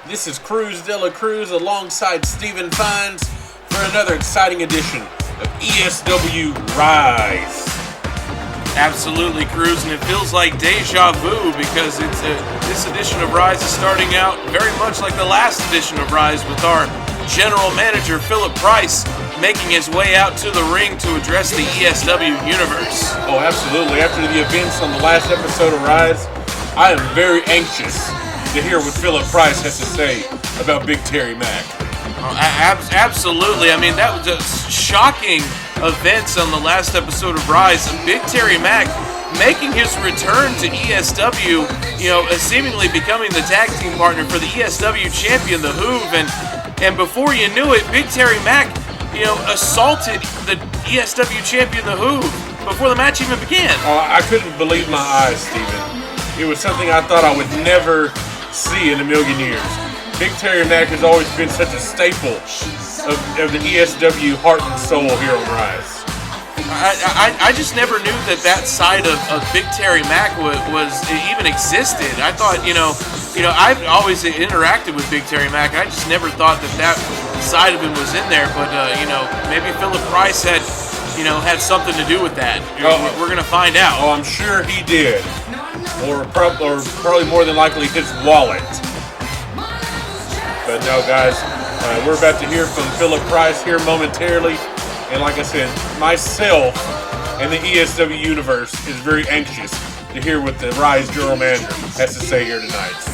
This is Cruz de la Cruz alongside Steven Fines for another exciting edition of ESW Rise. Absolutely, Cruz, and it feels like deja vu because this edition of Rise is starting out very much like the last edition of Rise with our general manager, Phillip Price, making his way out to the ring to address the ESW universe. Oh, absolutely. After the events on the last episode of Rise, I am very anxious to hear what Phillip Price has to say about Big Terry Mack. Absolutely. I mean, that was a shocking events on the last episode of Rise. Big Terry Mack making his return to ESW, seemingly becoming the tag team partner for the ESW champion, the Hoov, and before you knew it, Big Terry Mack, assaulted the ESW champion, the Hoov, before the match even began. Oh, I couldn't believe my eyes, Steven. It was something I thought I would never see in a million years. Big Terry Mack has always been such a staple of the ESW heart and soul here on Rise. I just never knew that side of Big Terry Mack was even existed. I thought, I've always interacted with Big Terry Mack. I just never thought that side of him was in there. But, maybe Phillip Price had something to do with that. We're going to find out. Oh, I'm sure he did. Or probably more than likely his wallet. But no, guys, we're about to hear from Phillip Price here momentarily. And like I said, myself and the ESW universe is very anxious to hear what the Rise general manager has to say here tonight.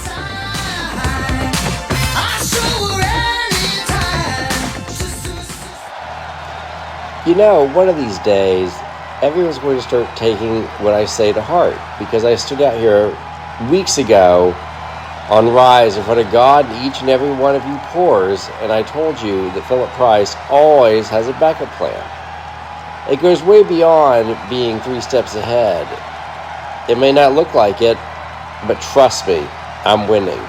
One of these days, everyone's going to start taking what I say to heart, because I stood out here weeks ago on Rise in front of God and each and every one of you poors, and I told you that Phillip Price always has a backup plan. It goes way beyond being 3 steps ahead. It may not look like it, but trust me, I'm winning.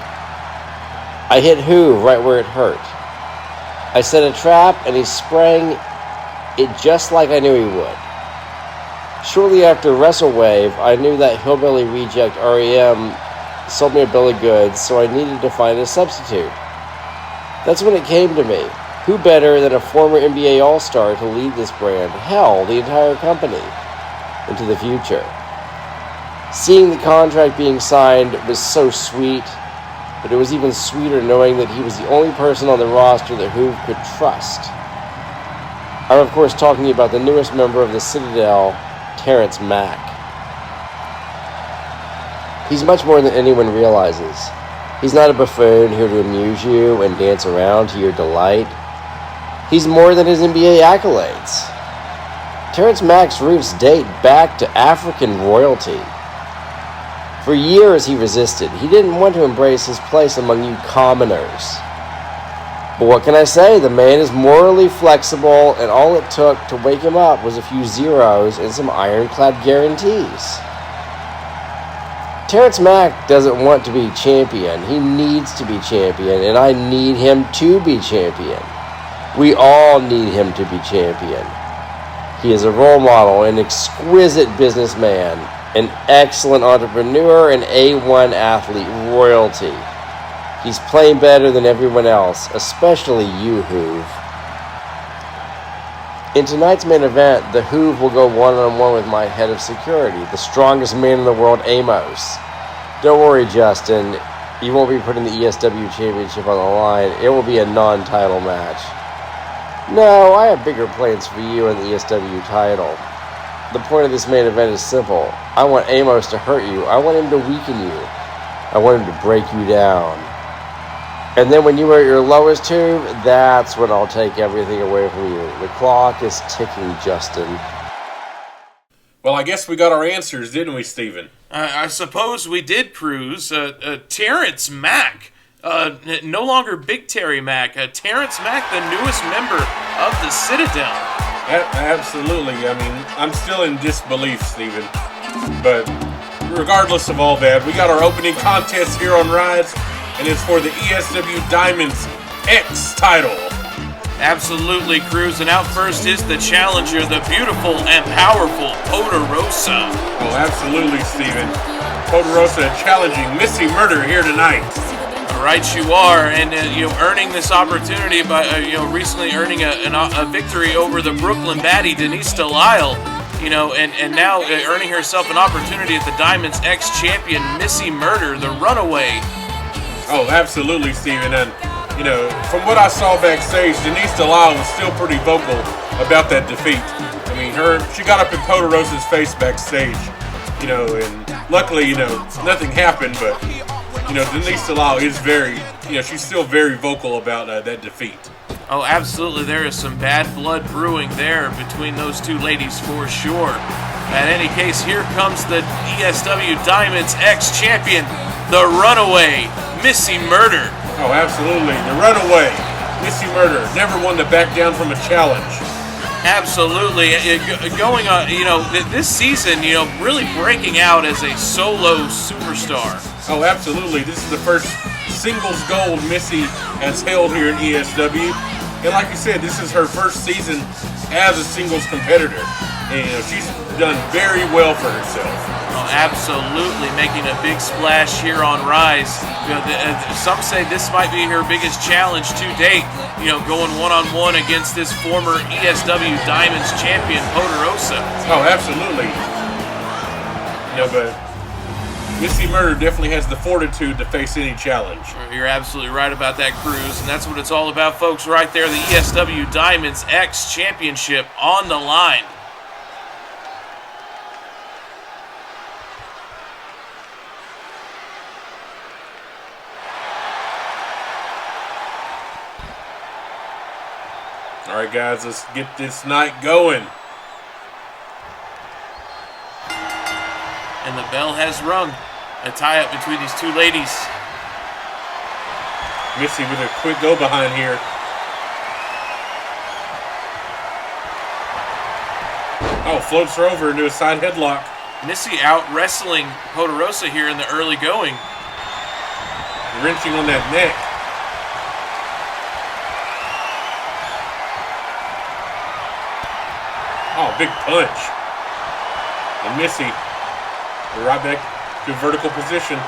I hit Hoov right where it hurt. I set a trap and he sprang it just like I knew he would. Shortly after WrestleWave, I knew that hillbilly reject REM sold me a bill of goods, so I needed to find a substitute. That's when it came to me. Who better than a former NBA All-Star to lead this brand, hell, the entire company, into the future? Seeing the contract being signed was so sweet, but it was even sweeter knowing that he was the only person on the roster that Hoov could trust. I'm of course talking about the newest member of the Citadel, TERRANCE Mack. He's much more than anyone realizes. He's not a buffoon here to amuse you and dance around to your delight. He's more than his NBA accolades. TERRANCE Mack's roots date back to African royalty. For years he resisted. He didn't want to embrace his place among you commoners. But what can I say? The man is morally flexible, and all it took to wake him up was a few zeros and some ironclad guarantees. TERRANCE Mack doesn't want to be champion. He needs to be champion, and I need him to be champion. We all need him to be champion. He is a role model, an exquisite businessman, an excellent entrepreneur, and A1 athlete royalty. He's playing better than everyone else, especially you, Hoov. In tonight's main event, the Hoov will go one-on-one with my head of security, the strongest man in the world, Amos. Don't worry, Justin. You won't be putting the ESW Championship on the line. It will be a non-title match. No, I have bigger plans for you and the ESW title. The point of this main event is simple. I want Amos to hurt you. I want him to weaken you. I want him to break you down. And then when you are at your lowest, Hoov, that's when I'll take everything away from you. The clock is ticking, Justin. Well, I guess we got our answers, didn't we, Steven? I suppose we did, Cruz. TERRANCE Mack. No longer Big Terry Mack. TERRANCE Mack, the newest member of the Citadel. Absolutely. I mean, I'm still in disbelief, Steven. But regardless of all that, we got our opening contest here on Rise, and it's for the ESW Diamonds X title. Absolutely, Cruz. And out first is the challenger, the beautiful and powerful Poderosa. Oh, absolutely, Steven. Poderosa challenging Missy Murder here tonight. Right, you are, and earning this opportunity by recently earning a victory over the Brooklyn baddie Denise Delisle, and now earning herself an opportunity at the Diamonds X champion Missy Murder, the Runaway. Oh, absolutely, Steven. And from what I saw backstage, Denise Delisle was still pretty vocal about that defeat. I mean, she got up in Poderosa's face backstage, and luckily, nothing happened, but. Denise Delisle is she's still very vocal about that defeat. Oh, absolutely. There is some bad blood brewing there between those two ladies for sure. In any case, here comes the ESW Diamonds X champion, the Runaway, Missy Murder. Oh, absolutely. The Runaway, Missy Murder, never one to back down from a challenge. Absolutely. Going on, this season, really breaking out as a solo superstar. Oh, absolutely. This is the first singles gold Missy has held here in ESW. And like you said, this is her first season as a singles competitor. And, she's done very well for herself. Oh, absolutely. Making a big splash here on Rise. Some say this might be her biggest challenge to date, going one-on-one against this former ESW Diamonds champion, Poderosa. Oh, absolutely. But Missy Murder definitely has the fortitude to face any challenge. You're absolutely right about that, Cruz, and that's what it's all about, folks, right there. The ESW Diamonds X Championship on the line. All right, guys, let's get this night going. And the bell has rung. A tie-up between these two ladies. Missy with a quick go behind here. Oh, floats her over into a side headlock. Missy out wrestling Poderosa here in the early going. Wrenching on that neck. Oh, big punch. And Missy, right back to vertical position.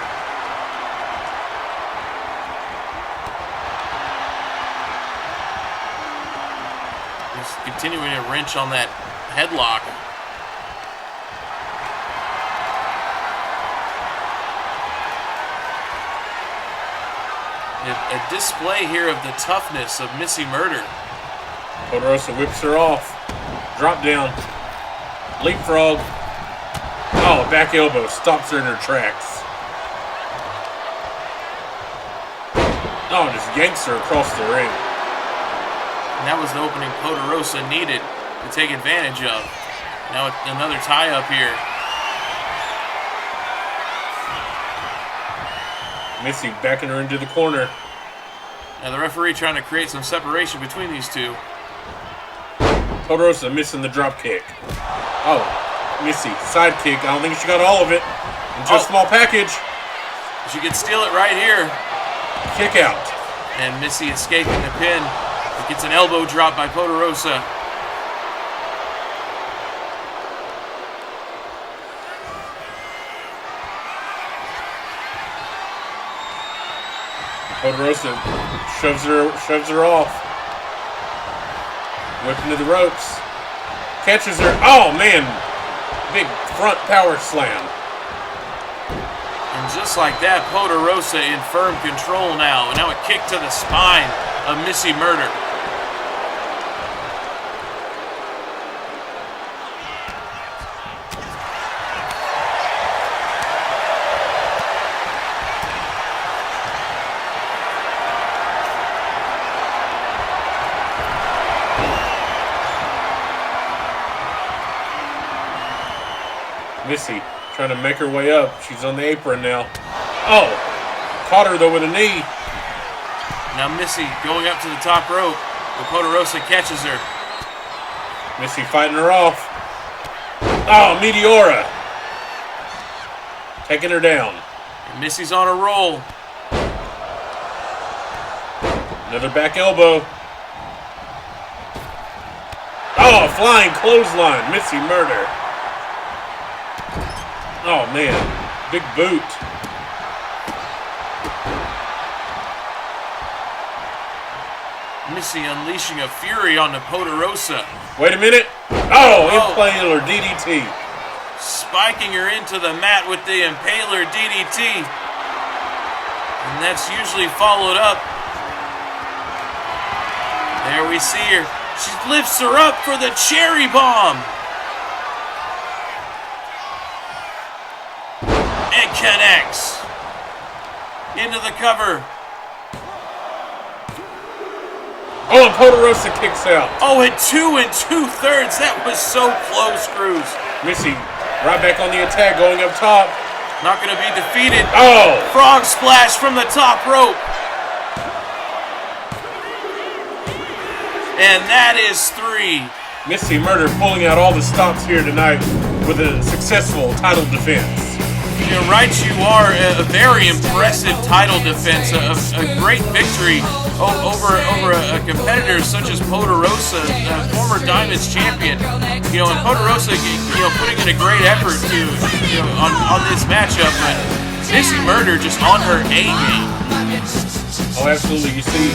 Just continuing to wrench on that headlock. A display here of the toughness of Missy Murder. Poderosa whips her off. Drop down. Leapfrog. Oh, back elbow. Stops her in her tracks. Oh, just yanks her across the ring. And that was the opening Poderosa needed to take advantage of. Now another tie-up here. Missy backing her into the corner. Now the referee trying to create some separation between these two. Poderosa missing the drop kick. Oh, Missy, side kick. I don't think she got all of it. Into a small package. She could steal it right here. Kick out. And Missy escaping the pin. It gets an elbow drop by Poderosa. Poderosa shoves her off. Whipping to the ropes. Catches her. Oh, man. Big front power slam. And just like that, Poderosa in firm control now. And now a kick to the spine of Missy Murder. Missy trying to make her way up. She's on the apron now. Oh, caught her though with a knee. Now Missy going up to the top rope. The Poderosa catches her. Missy fighting her off. Oh, Meteora. Taking her down. And Missy's on a roll. Another back elbow. Oh, flying clothesline. Missy Murder. Oh, man. Big boot. Missy unleashing a fury on the Poderosa. Wait a minute. Oh, Impaler DDT. Spiking her into the mat with the Impaler DDT. And that's usually followed up. There we see her. She lifts her up for the cherry bomb. And connects. Into the cover. Oh, and Poderosa kicks out. Oh, and 2 2/3. That was so close, Cruz. Missy right back on the attack, going up top. Not going to be defeated. Oh! Frog splash from the top rope. And that is 3. Missy Murder pulling out all the stops here tonight with a successful title defense. You're right, you are. A very impressive title defense. A great victory over a competitor such as Poderosa, former Diamonds champion. And Poderosa, putting in a great effort to, on this matchup. But Missy Murder just on her A game. Oh, absolutely. You see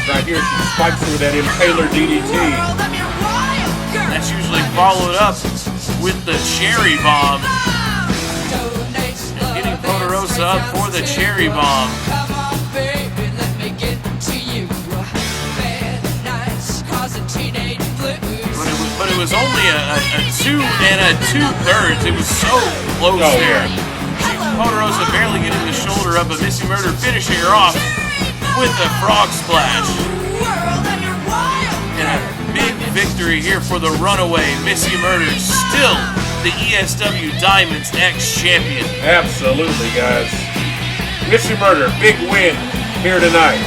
right here, she spikes her with that Impaler DDT. That's usually followed up with the cherry bomb. Getting Poderosa up for the cherry bomb. But it was only a 2 2/3. It was so close there. Poderosa barely getting the shoulder up, but Missy Murder finishing her off with a frog splash. And a big victory here for the runaway Missy Murder, still the ESW Diamonds X champion. Absolutely, guys. Missy Murder, big win here tonight.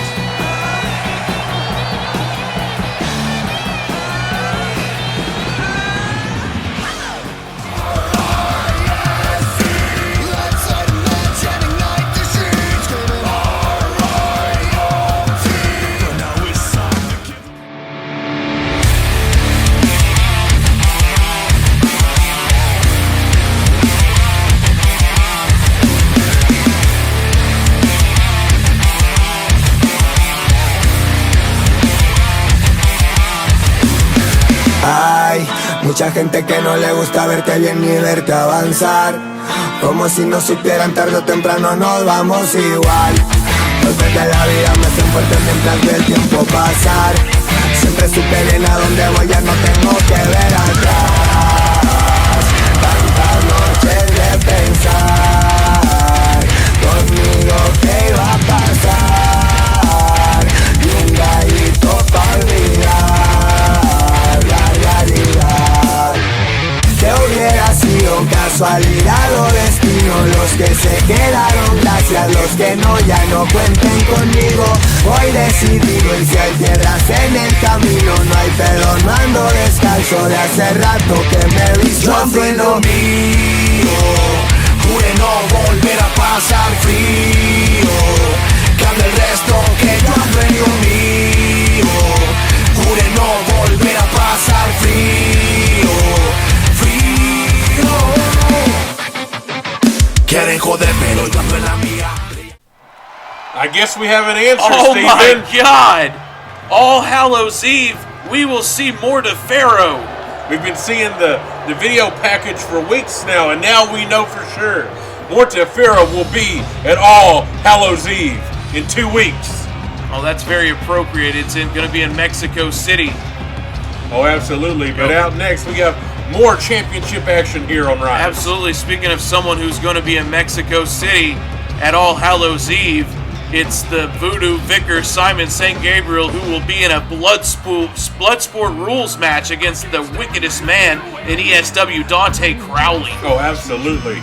Mucha gente que no le gusta verte bien ni verte avanzar. Como si no supieran, tarde o temprano nos vamos igual. Los de la vida me hacen fuerte mientras veo el tiempo pasar. Siempre supe bien a dónde voy, ya no tengo que ver atrás. Tantas noches de pensar conmigo qué iba a pasar. Y un gallito para olvidar la realidad. Que hubiera sido casualidad o destino. Los que se quedaron, gracias. Los que no, ya no cuenten conmigo. Voy decidido y si hay piedras en el camino, no hay perdón, no ando descalzo. De hace rato que me he visto fino. Juré no volver a pasar frío. Que hable el resto que yo ando en lo mío. Juré no volver a pasar frío. Quieren joder, pero yo ando en la mía. I guess we have an answer, Oh Steven. my God! All Hallows Eve, we will see more to Pharaoh. We've been seeing the video package for weeks now, and now we know for sure. Morta Pharaoh will be at All Hallows Eve in 2 weeks. Oh, that's very appropriate. It's going to be in Mexico City. Oh, absolutely. But out next, we have more championship action here on Riot. Absolutely. Speaking of someone who's going to be in Mexico City at All Hallows Eve, it's the Voodoo Vicar Simon St. Gabriel, who will be in a Bloodsport rules match against the wickedest man in ESW, Dante Crowley. Oh, absolutely.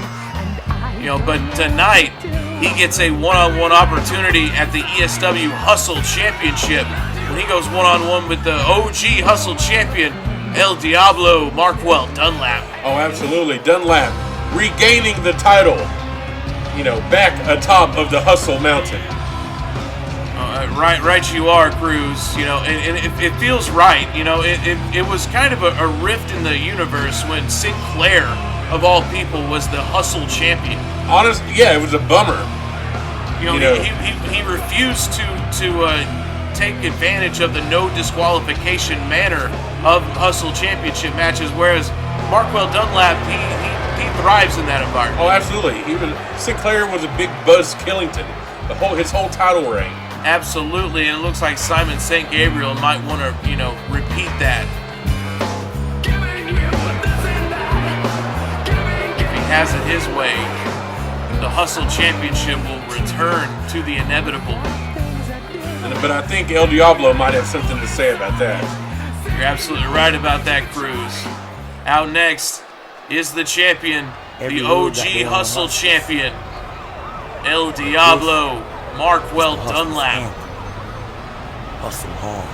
But tonight, he gets a one-on-one opportunity at the ESW Hustle Championship when he goes one-on-one with the OG Hustle Champion, El Diablo Marquel Dunlap. Oh, absolutely. Dunlap regaining the title, back atop of the Hustle Mountain. Right you are, Cruz. And it feels right. It was kind of a rift in the universe when Sinclair, of all people, was the Hustle Champion. Honestly, yeah, it was a bummer. He refused to take advantage of the no disqualification manner of Hustle Championship matches, whereas Marquel Dunlap, he thrives in that environment. Oh, absolutely. Even Sinclair was a big Buzz Killington, his whole title reign. Absolutely, and it looks like Simon St. Gabriel might want to, repeat that. If he has it his way, the Hustle Championship will return to the inevitable. But I think El Diablo might have something to say about that. You're absolutely right about that, Cruz. Out next is the champion, the OG Hustle champion, El Diablo, Marquel Dunlap. Hustle hard.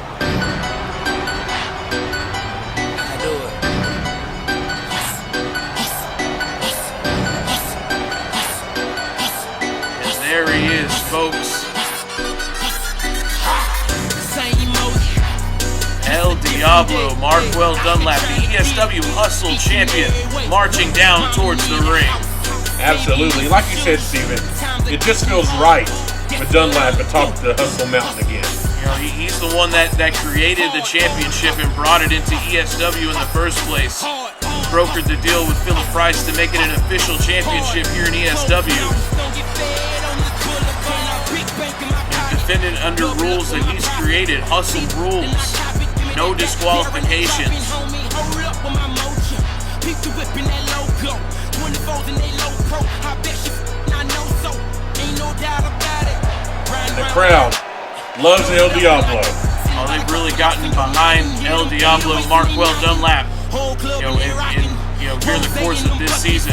And there he is, folks. El Diablo, Marquel Dunlap, the ESW Hustle champion, marching down towards the ring. Absolutely. Like you said, Steven, it just feels right with Dunlap atop the Hustle Mountain again. He's the one that created the championship and brought it into ESW in the first place. Brokered the deal with Phillip Price to make it an official championship here in ESW. And defended under rules that he's created, Hustle rules. No disqualifications. The crowd loves El Diablo. Oh, they've really gotten behind El Diablo, Marquel Dunlap. During the course of this season.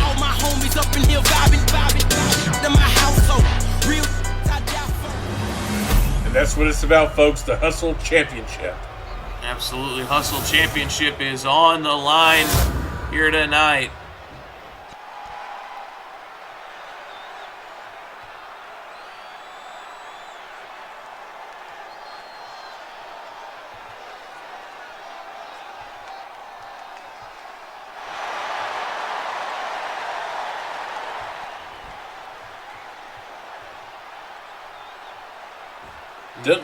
And that's what it's about, folks. The Hustle Championship. Absolutely. Hustle Championship is on the line here tonight.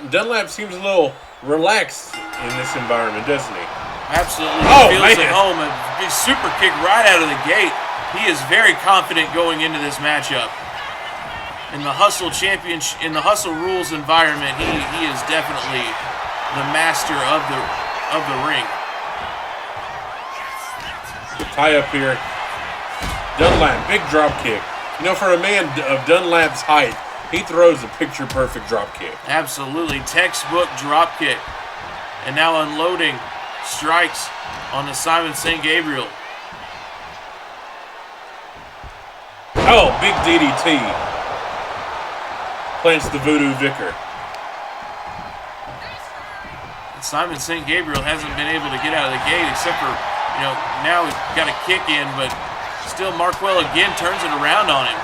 Dunlap seems a little relaxed in this environment, doesn't he? Absolutely. Oh, He feels man. at home. A big super kick right out of the gate. He is very confident going into this matchup. In the Hustle Championship, in the Hustle Rules environment, he is definitely the master of the ring. Tie up here. Dunlap, big drop kick. For a man of Dunlap's height, he throws a picture-perfect drop kick. Absolutely. Textbook drop kick. And now unloading strikes on the Simon St. Gabriel. Oh, big DDT. Plants the Voodoo Vicar. Simon St. Gabriel hasn't been able to get out of the gate except for, now he's got a kick in, but still Marquel again turns it around on him.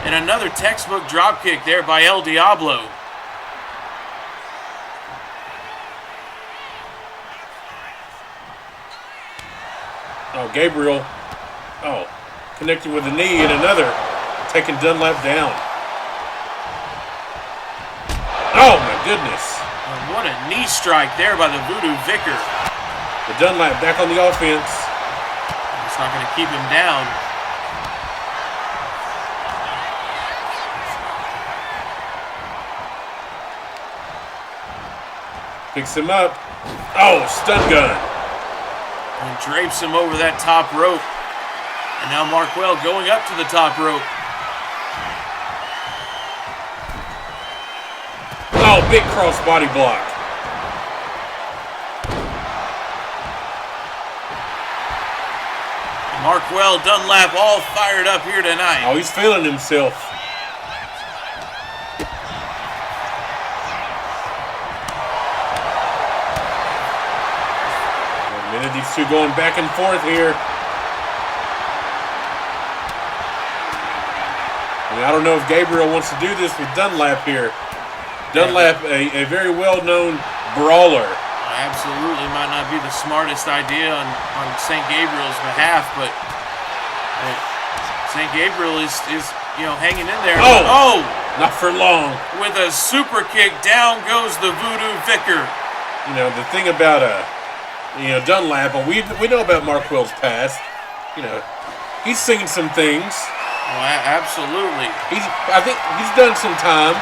And another textbook drop kick there by El Diablo. Oh, Gabriel. Oh, connecting with a knee and another. Taking Dunlap down. Oh, my goodness. And what a knee strike there by the Voodoo Vicar. The Dunlap back on the offense. It's not going to keep him down. Picks him up. Oh, stun gun. And drapes him over that top rope. And now Marquel going up to the top rope. Oh, big cross body block. Marquel Dunlap all fired up here tonight. Oh, he's feeling himself. These two going back and forth here. I don't know if Gabriel wants to do this with Dunlap here. Dunlap, a very well-known brawler. Absolutely might not be the smartest idea on St. Gabriel's behalf, but St. Gabriel is hanging in there. Oh! Not for long. With a super kick, down goes the Voodoo Vicar. You know, the thing about, Dunlap, we know about Marquel's past. You know, he's seen some things. Oh, absolutely. I think he's done some time.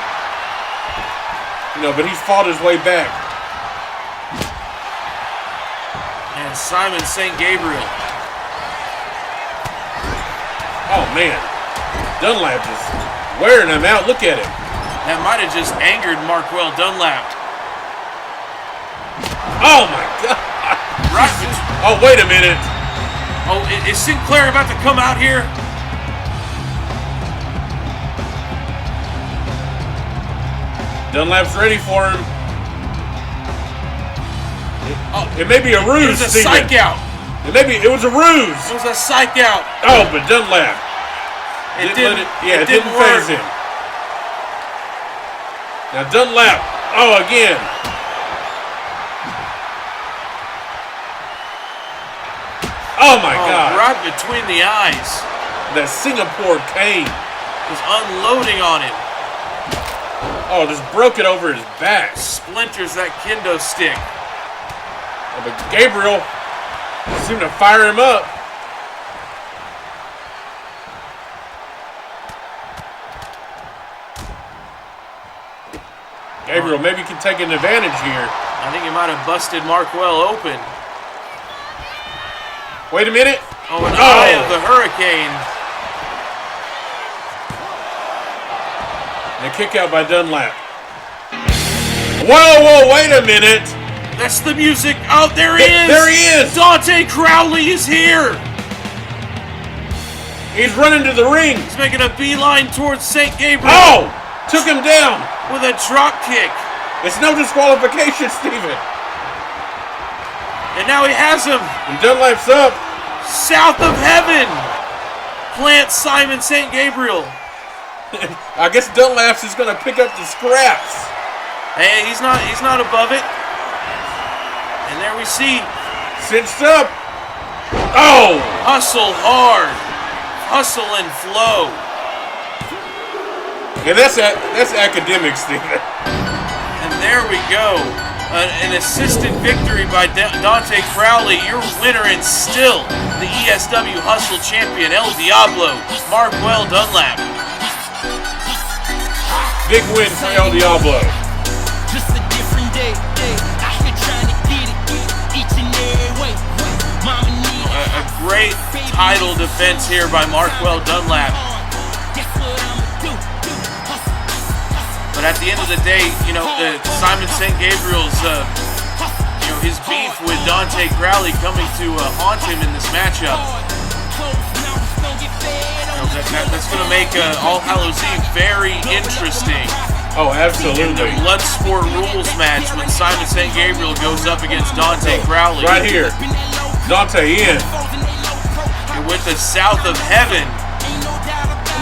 You know, but he's fought his way back. And Simon St. Gabriel. Oh, man. Dunlap is wearing him out. Look at him. That might have just angered Marquel Dunlap. Oh, my God. Right. Oh, wait a minute. Oh, is Sinclair about to come out here? Dunlap's ready for him. It may be a ruse, It was a Steven. psych out. It was a ruse. It was a psych out. Oh, but Dunlap. It didn't phase work. him. Now Dunlap. Oh, again. Oh my God. Right between the eyes. That Singapore Caine. Was unloading on him. Oh, just broke it over his back. Splinters that kendo stick. Oh, but Gabriel seemed to fire him up. Gabriel maybe can take an advantage here. I think he might have busted Marquel open. Wait a minute. Oh, an eye of the hurricane. And a kick out by Dunlap. Whoa, wait a minute. That's the music. Oh, there he is. There he is. Dante Crowley is here. He's running to the ring. He's making a beeline towards St. Gabriel. Oh, took him down. With a drop kick. It's no disqualification, Steven. And now he has him. And Dunlap's up. South of heaven. Plant Simon St. Gabriel. I guess Dunlap's is going to pick up the scraps. Hey, he's not above it. And there we see. Cinched up. Oh! Hustle hard. Hustle and flow. And that's academic, Steven. And there we go. An assisted victory by Dante Crowley. Your winner and still the ESW Hustle Champion, El Diablo, Marquel Dunlap. Big win for El Diablo. Just a different day. Out here trying to get it each and every way. Mama need A great title defense here by Marquel Dunlap. Guess what I'ma do? But at the end of the day, Simon St. Gabriel's, his beef with Dante Crowley coming to haunt him in this matchup. That's going to make All Hallows Eve very interesting. Oh, absolutely. In the Bloodsport rules match when Simon St. Gabriel goes up against Dante Crowley. Right here. Dante in. And with the South of Heaven.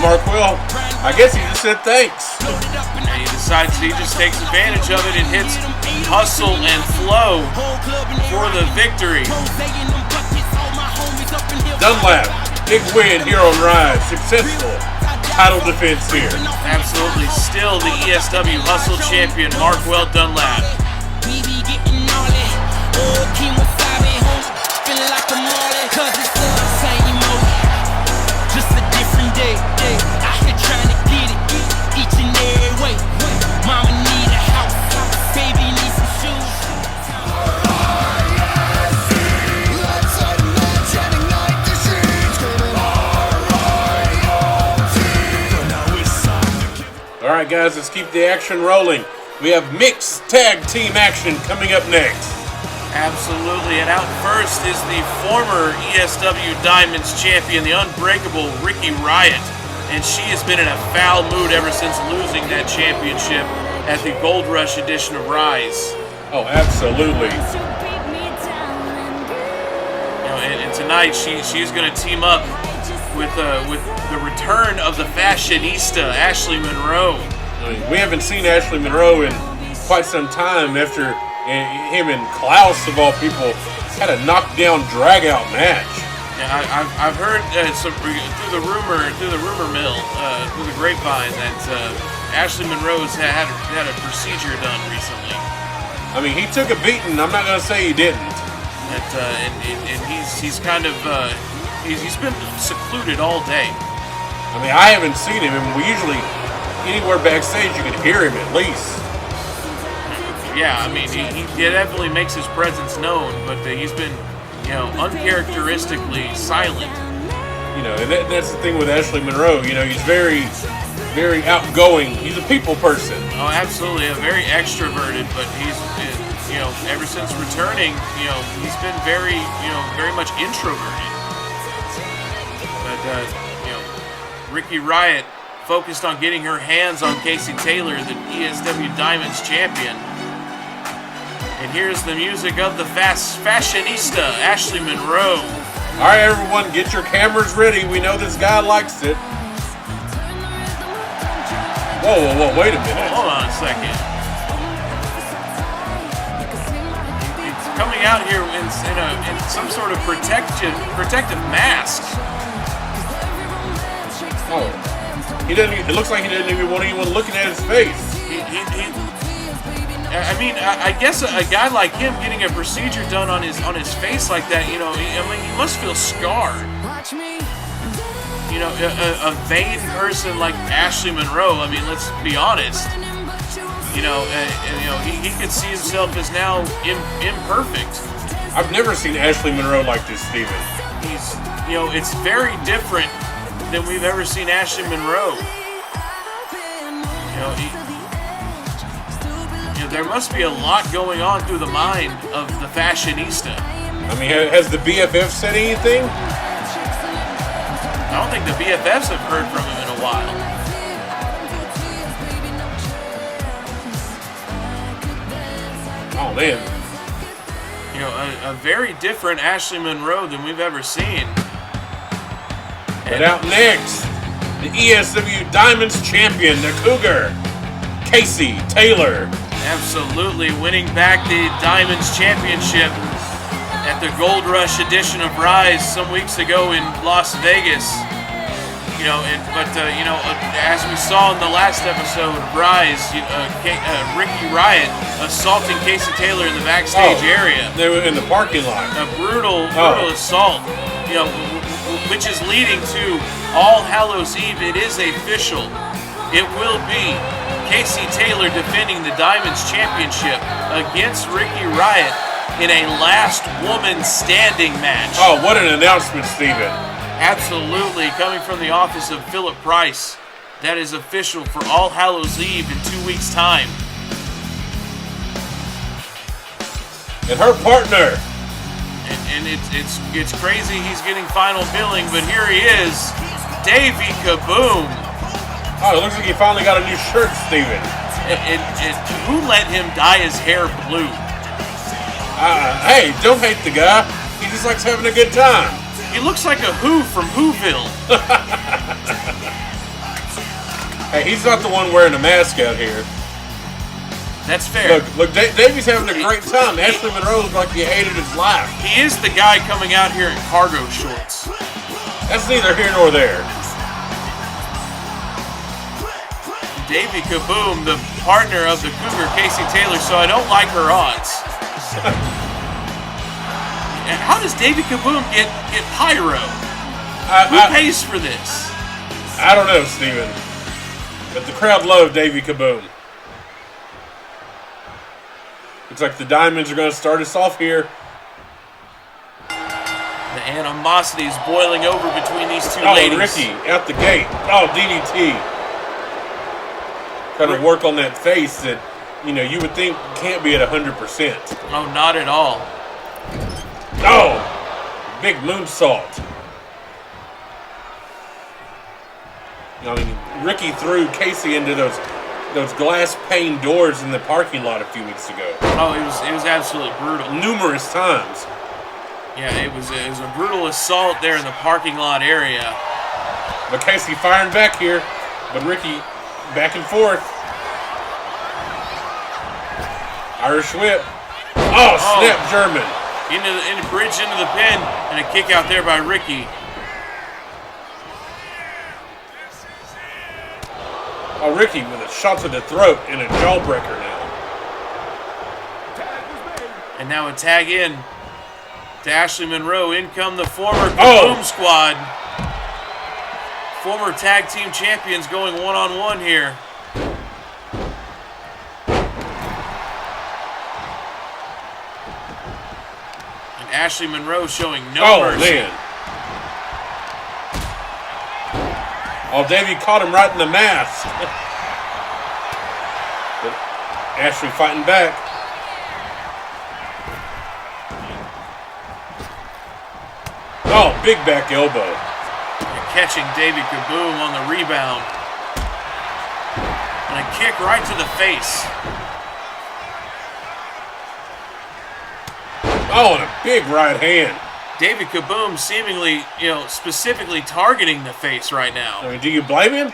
Marquel, I guess he just said thanks. And he just takes advantage of it and hits Hustle and Flow for the victory. Dunlap, big win here on Riot. Successful title defense here. Absolutely. Still the ESW Hustle Champion, Marquel Dunlap. We be getting all it. Oh, King Wasabi, home. Feeling like a Marley, cause it's the same old. Just a different day. Out here trying to get it each and every way. Mama need a house. Baby need some shoes. Let's unmatch and ignite the streets. All right, guys, let's keep the action rolling. We have mixed tag team action coming up next. Absolutely. And out first is the former ESW Diamonds champion, the unbreakable Rikki Riot. And she has been in a foul mood ever since losing that championship at the Gold Rush edition of Rise. Oh, absolutely. And tonight she's going to team up with the return of the fashionista, Ashley Monroe. We haven't seen Ashley Monroe in quite some time after him and KLAUS, of all people, had a knockdown, drag-out match. Yeah, I've heard through the rumor mill, through the grapevine, that Ashley Monroe's had a procedure done recently. I mean, he took a beating. I'm not going to say he didn't. And he's kind of he's been secluded all day. I mean, I haven't seen him, and we usually anywhere backstage you can hear him at least. Yeah, I mean, he definitely makes his presence known, but he's been, uncharacteristically silent. And that's the thing with Ashley Monroe. He's very, very outgoing. He's a people person. Oh, absolutely, very extroverted. But he's, ever since returning, he's been very, very much introverted. But Rikki Riot focused on getting her hands on Casey Taylor, the ESW Diamonds champion. And here's the music of the fashionista, Ashley Monroe. All right, everyone, get your cameras ready. We know this guy likes it. Whoa, wait a minute. Hold on a second. He's coming out here in some sort of protective mask. Oh, it looks like he doesn't even want anyone looking at his face. I guess a guy like him getting a procedure done on his face like that, he must feel scarred. A vain person like Ashley Monroe, let's be honest. He could see himself as now imperfect. I've never seen Ashley Monroe like this, Steven. He's, it's very different than we've ever seen Ashley Monroe. There must be a lot going on through the mind of the fashionista. Has the BFF said anything? I don't think the BFFs have heard from him in a while. Oh, man. A very different Ashley Monroe than we've ever seen. But out next, the ESW Diamonds champion, the Cougar, Casey Taylor. Absolutely, winning back the Diamonds Championship at the Gold Rush edition of Rise some weeks ago in Las Vegas. As we saw in the last episode of Rise, Rikki Riot assaulting Casey Taylor in the backstage area. They were in the parking lot. A brutal assault, which is leading to All Hallows Eve. It is official. It will be Casey Taylor defending the Diamonds Championship against Rikki Riot in a last woman standing match. Oh, what an announcement, Steven. Absolutely, coming from the office of Phillip Price. That is official for All Hallows Eve in 2 weeks' time. And her partner. And it's crazy he's getting final billing, but here he is, Davey Kaboom. Oh, it looks like he finally got a new shirt, Steven. Who let him dye his hair blue? Hey, don't hate the guy. He just likes having a good time. He looks like a Hoov from Hooville. Hey, he's not the one wearing a mask out here. That's fair. Look, Davey's having a great time. Ashley Monroe looks like he hated his life. He is the guy coming out here in cargo shorts. That's neither here nor there. Davey Kaboom, the partner of the Cougar, Casey Taylor, so I don't like her odds. And how does Davey Kaboom get pyro? Who pays for this? I don't know, Steven. But the crowd loved Davey Kaboom. Looks like the Diamonds are going to start us off here. The animosity is boiling over between these two ladies. Rikki, out the gate. Oh, DDT. Trying to work on that face that, you would think can't be at 100%. Oh, not at all. Oh, big moonsault. Rikki threw Casey into those glass pane doors in the parking lot a few weeks ago. Oh, it was absolutely brutal. Numerous times. Yeah, it was a brutal assault there in the parking lot area. But Casey firing back here, but Rikki back and forth. Irish whip. Oh, snap German. Into the bridge into the pin, and a kick out there by Rikki. Oh, Rikki with a shot to the throat and a jawbreaker now. And now a tag in to Ashley Monroe. In come the former Kaboom squad. Former tag team champions going one-on-one here. And Ashley Monroe showing no mercy. Man. Oh, Davey caught him right in the mask. But Ashley fighting back. Oh, big back elbow. And catching Davey Kaboom on the rebound. And a kick right to the face. Oh, and a big right hand. Davey Kaboom seemingly, specifically targeting the face right now. I mean, do you blame him?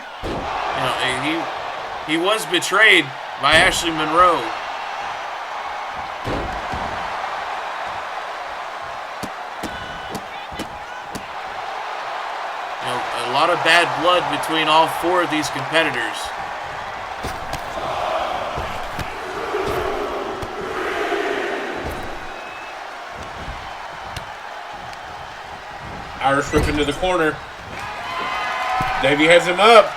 He was betrayed by Ashley Monroe. A lot of bad blood between all four of these competitors. Irish whip into the corner. Davey has him up.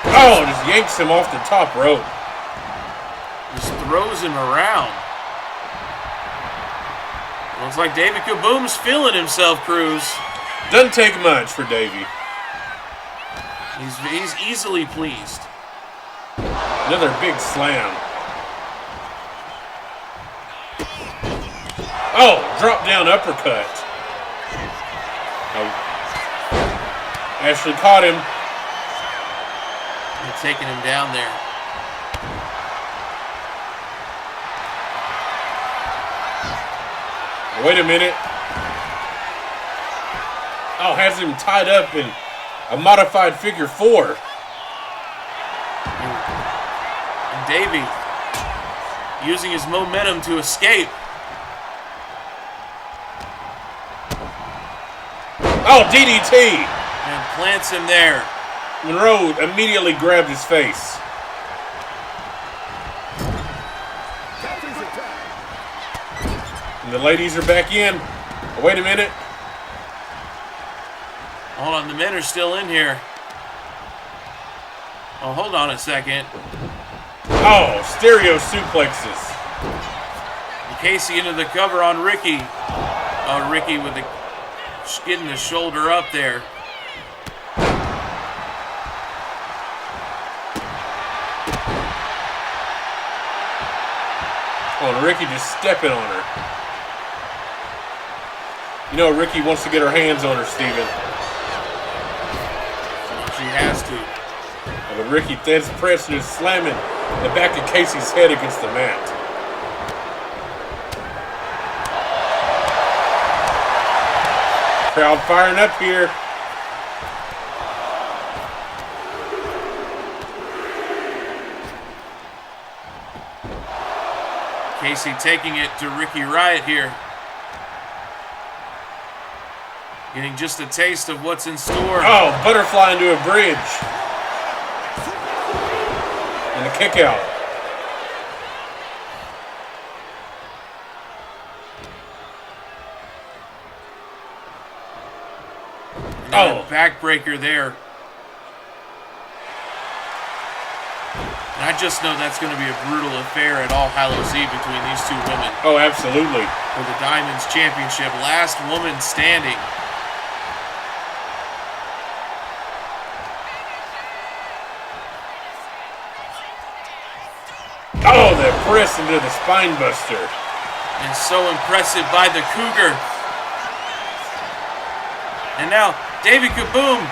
Oh, just yanks him off the top rope. Just throws him around. Looks like Davey Kaboom's feeling himself, Cruz. Doesn't take much for Davey. He's easily pleased. Another big slam. Oh, drop down uppercut. Oh. Ashley caught him. And taking him down there. Wait a minute. Oh, has him tied up in a modified figure 4. And Davey using his momentum to escape. Oh, DDT! And plants him there. Monroe immediately grabbed his face. And the ladies are back in. Oh, wait a minute. Hold on, the men are still in here. Oh, hold on a second. Oh, stereo suplexes. Casey into the cover on Rikki. Oh, Rikki with the getting the shoulder up there. Oh, and Rikki just stepping on her. You know, Rikki wants to get her hands on her, Steven. She has to. Oh, but Rikki then's pressing and slamming the back of Casey's head against the mat. Crowd firing up here. Casey taking it to Rikki Riot here. Getting just a taste of what's in store. Oh, butterfly into a bridge. And a kick out. Oh, backbreaker there. And I just know that's going to be a brutal affair at All Hallows Eve between these two women. Oh, absolutely. For the Diamonds Championship, last woman standing. Oh, that press into the spine buster. And so impressive by the Cougar. And now, Davey Kaboom.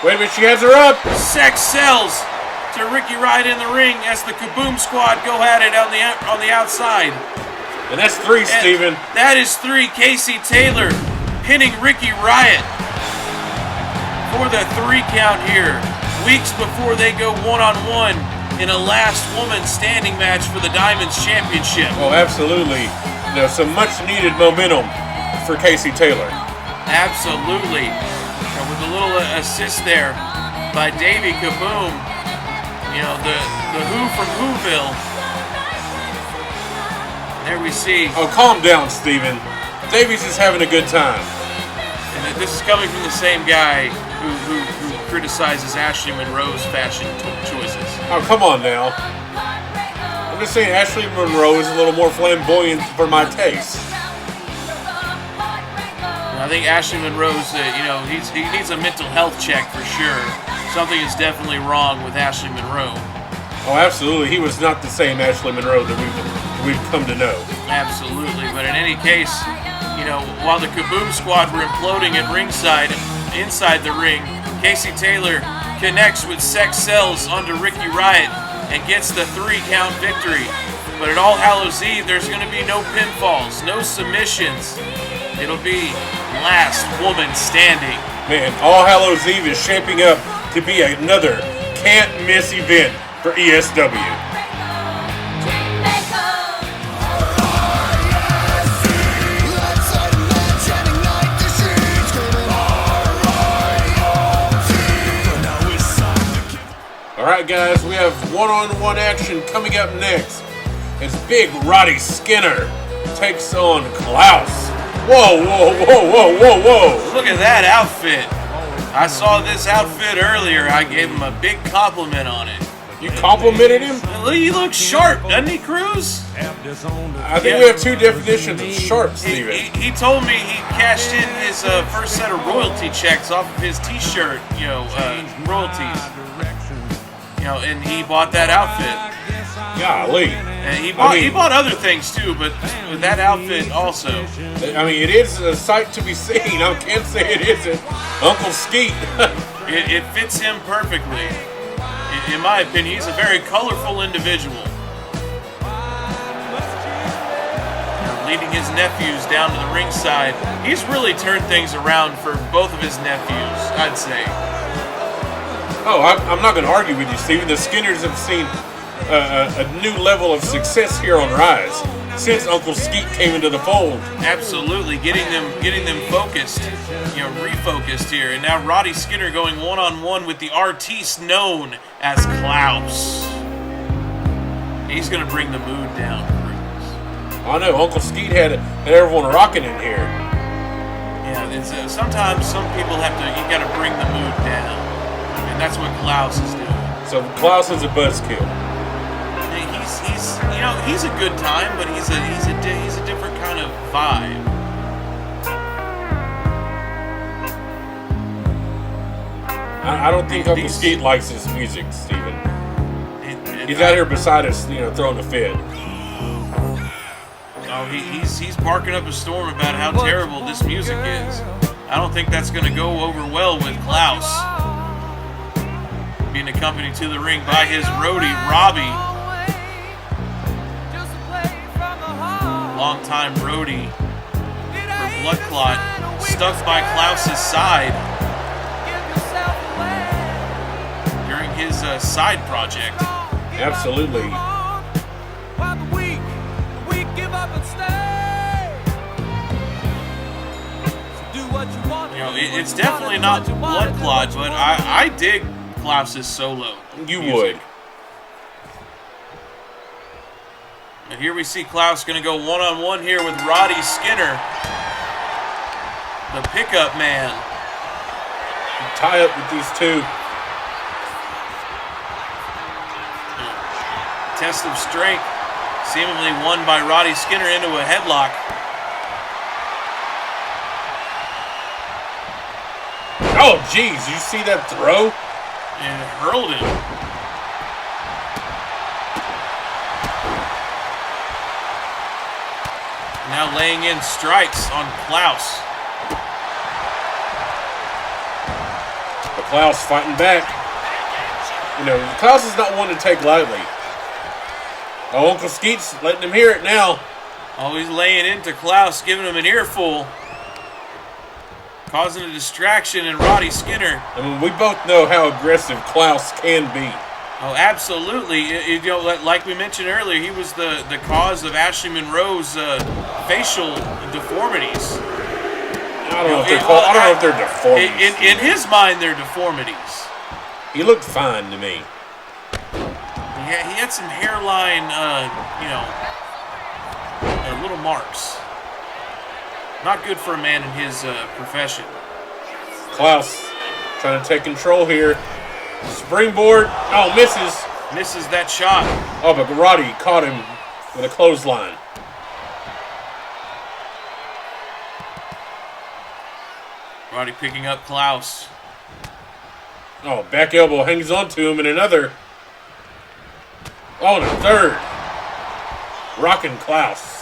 Wait a minute, she has her up. Sex sells to Rikki Riot in the ring as the Kaboom squad go at it on the outside. And that's 3, Steven. That is 3. Casey Taylor pinning Rikki Riot for the 3 count here. Weeks before they go one-on-one in a last woman standing match for the Diamonds Championship. Oh, absolutely. You know, some much needed momentum for Casey Taylor. Absolutely. And with the little assist there by Davey Kaboom. You know, the Hoov from Hooville. There we see. Oh, calm down, Steven. Davey's just having a good time. And this is coming from the same guy who criticizes Ashley Monroe's fashion choices. Oh, come on now. I'm just saying Ashley Monroe is a little more flamboyant for my taste. I think Ashley Monroe's, he needs a mental health check for sure. Something is definitely wrong with Ashley Monroe. Oh, absolutely. He was not the same Ashley Monroe that we've come to know. Absolutely. But in any case, while the Kaboom squad were imploding at ringside, inside the ring, Casey Taylor connects with Sex Sells onto Rikki Riot and gets the 3-count victory. But at All Hallows Eve, there's going to be no pinfalls, no submissions. It'll be last woman standing. Man, All Hallows Eve is shaping up to be another can't-miss event for ESW. Alright guys, we have one-on-one action coming up next as Big Roddy Skinner takes on KLAUS. Whoa, whoa, whoa, whoa, whoa, whoa. Look at that outfit. I saw this outfit earlier. I gave him a big compliment on it. You complimented him? He looks sharp, doesn't he, Cruz? I think we have two definitions of sharp, Steven. He told me he cashed in his first set of royalty checks off of his t-shirt, royalties. And he bought that outfit. Golly. And he bought other things too, but with that outfit also. I mean, it is a sight to be seen. I can't say it isn't. Uncle Skeet. It fits him perfectly. In my opinion, he's a very colorful individual. Leading his nephews down to the ringside. He's really turned things around for both of his nephews, I'd say. Oh, I'm not going to argue with you, Steven. The Skinners have seen a new level of success here on Rise since Uncle Skeet came into the fold. Absolutely, getting them focused, refocused here. And now Roddy Skinner going one-on-one with the artiste known as KLAUS. He's going to bring the mood down, Cruz. I know, Uncle Skeet had everyone rocking in here. Yeah, sometimes some people you got to bring the mood down. And that's what KLAUS is doing. So KLAUS is a buzzkill. He's a good time, but he's a different kind of vibe. I don't think Uncle Skeet likes his music, Steven. He's out here beside us, throwing a fit. Oh, he's barking up a storm about how terrible this music is. I don't think that's going to go over well with KLAUS. Being accompanied to the ring by his roadie, Robbie. Longtime roadie for Blood Clot, stuck by KLAUS's side during his side project. Absolutely. It's definitely not Blood Clot, but I dig KLAUS's solo. You music. would. And here we see KLAUS going to go one-on-one here with Roddy Skinner, the pickup man. Tie up with these two. Test of strength, seemingly won by Roddy Skinner into a headlock. Oh, geez, you see that throw? And hurled him. Now laying in strikes on KLAUS. But KLAUS fighting back. KLAUS is not one to take lightly. Oh, Uncle Skeet's letting him hear it now. Always laying into KLAUS, giving him an earful. Causing a distraction in Roddy Skinner. I mean, we both know how aggressive KLAUS can be. Oh, absolutely. Like we mentioned earlier, he was the cause of Ashley Monroe's facial deformities. I don't know if they're deformities. In his mind, they're deformities. He looked fine to me. Yeah, he had some hairline, little marks. Not good for a man in his profession. KLAUS trying to take control here. Springboard. Oh, misses. Misses that shot. Oh, but Roddy caught him with a clothesline. Roddy picking up KLAUS. Oh, back elbow hangs on to him in another. Oh, and a third. Rocking KLAUS.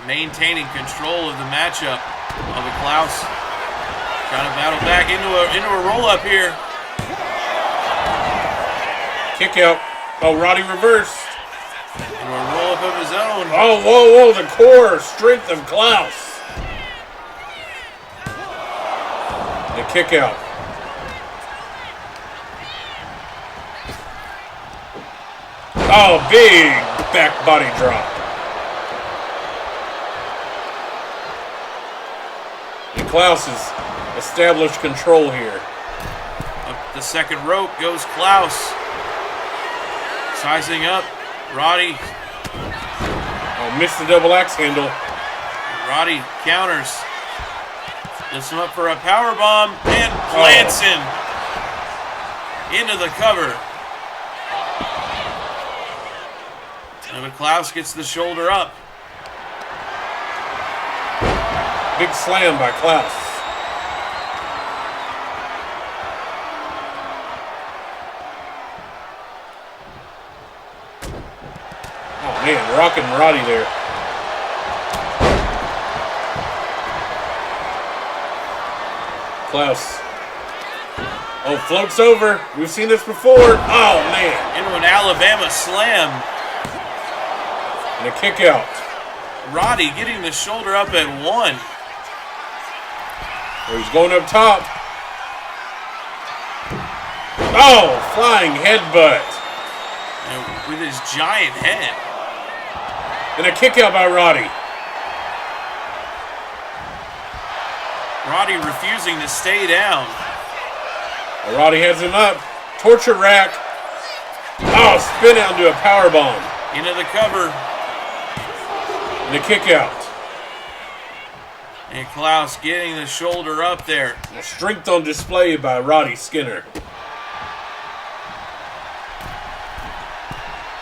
Maintaining control of the matchup of the KLAUS. Trying to battle back into a roll-up here. Kick out. Oh, Roddy reversed. Into a roll-up of his own. Oh, whoa, the core strength of KLAUS. The kick out. Oh, big back body drop. And KLAUS has established control here. Up the second rope goes KLAUS. Sizing up. Roddy. Oh, missed the double axe handle. Roddy counters. Lifts him up for a power bomb and plants him into the cover. And KLAUS gets the shoulder up. Big slam by KLAUS. Oh man, rocking Roddy there. KLAUS. Oh, floats over. We've seen this before. Oh man. Into an Alabama slam. And a kick out. Roddy getting the shoulder up at one. Oh, he's going up top. Oh, flying headbutt. And with his giant head. And a kick out by Roddy. Roddy refusing to stay down. Oh, Roddy has him up. Torture rack. Oh, spin out into a power bomb. Into the cover. And a kick out. And KLAUS getting the shoulder up there. Strength on display by Roddy Skinner.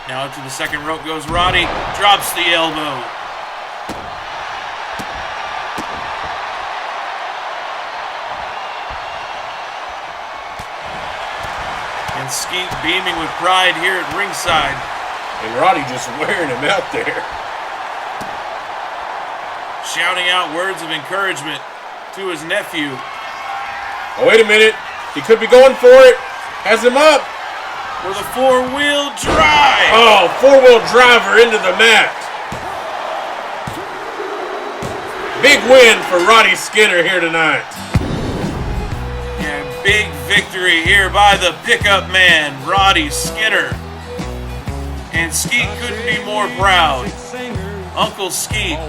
Now up to the second rope goes Roddy. Drops the elbow. And Skeet beaming with pride here at ringside. And Roddy just wearing him out there. Shouting out words of encouragement to his nephew. Oh, wait a minute. He could be going for it. Has him up. With a four-wheel drive. Oh, four-wheel driver into the mat. Big win for Roddy Skinner here tonight. And big victory here by the pickup man, Roddy Skinner. And Skeet couldn't be more proud. Uncle Skeet.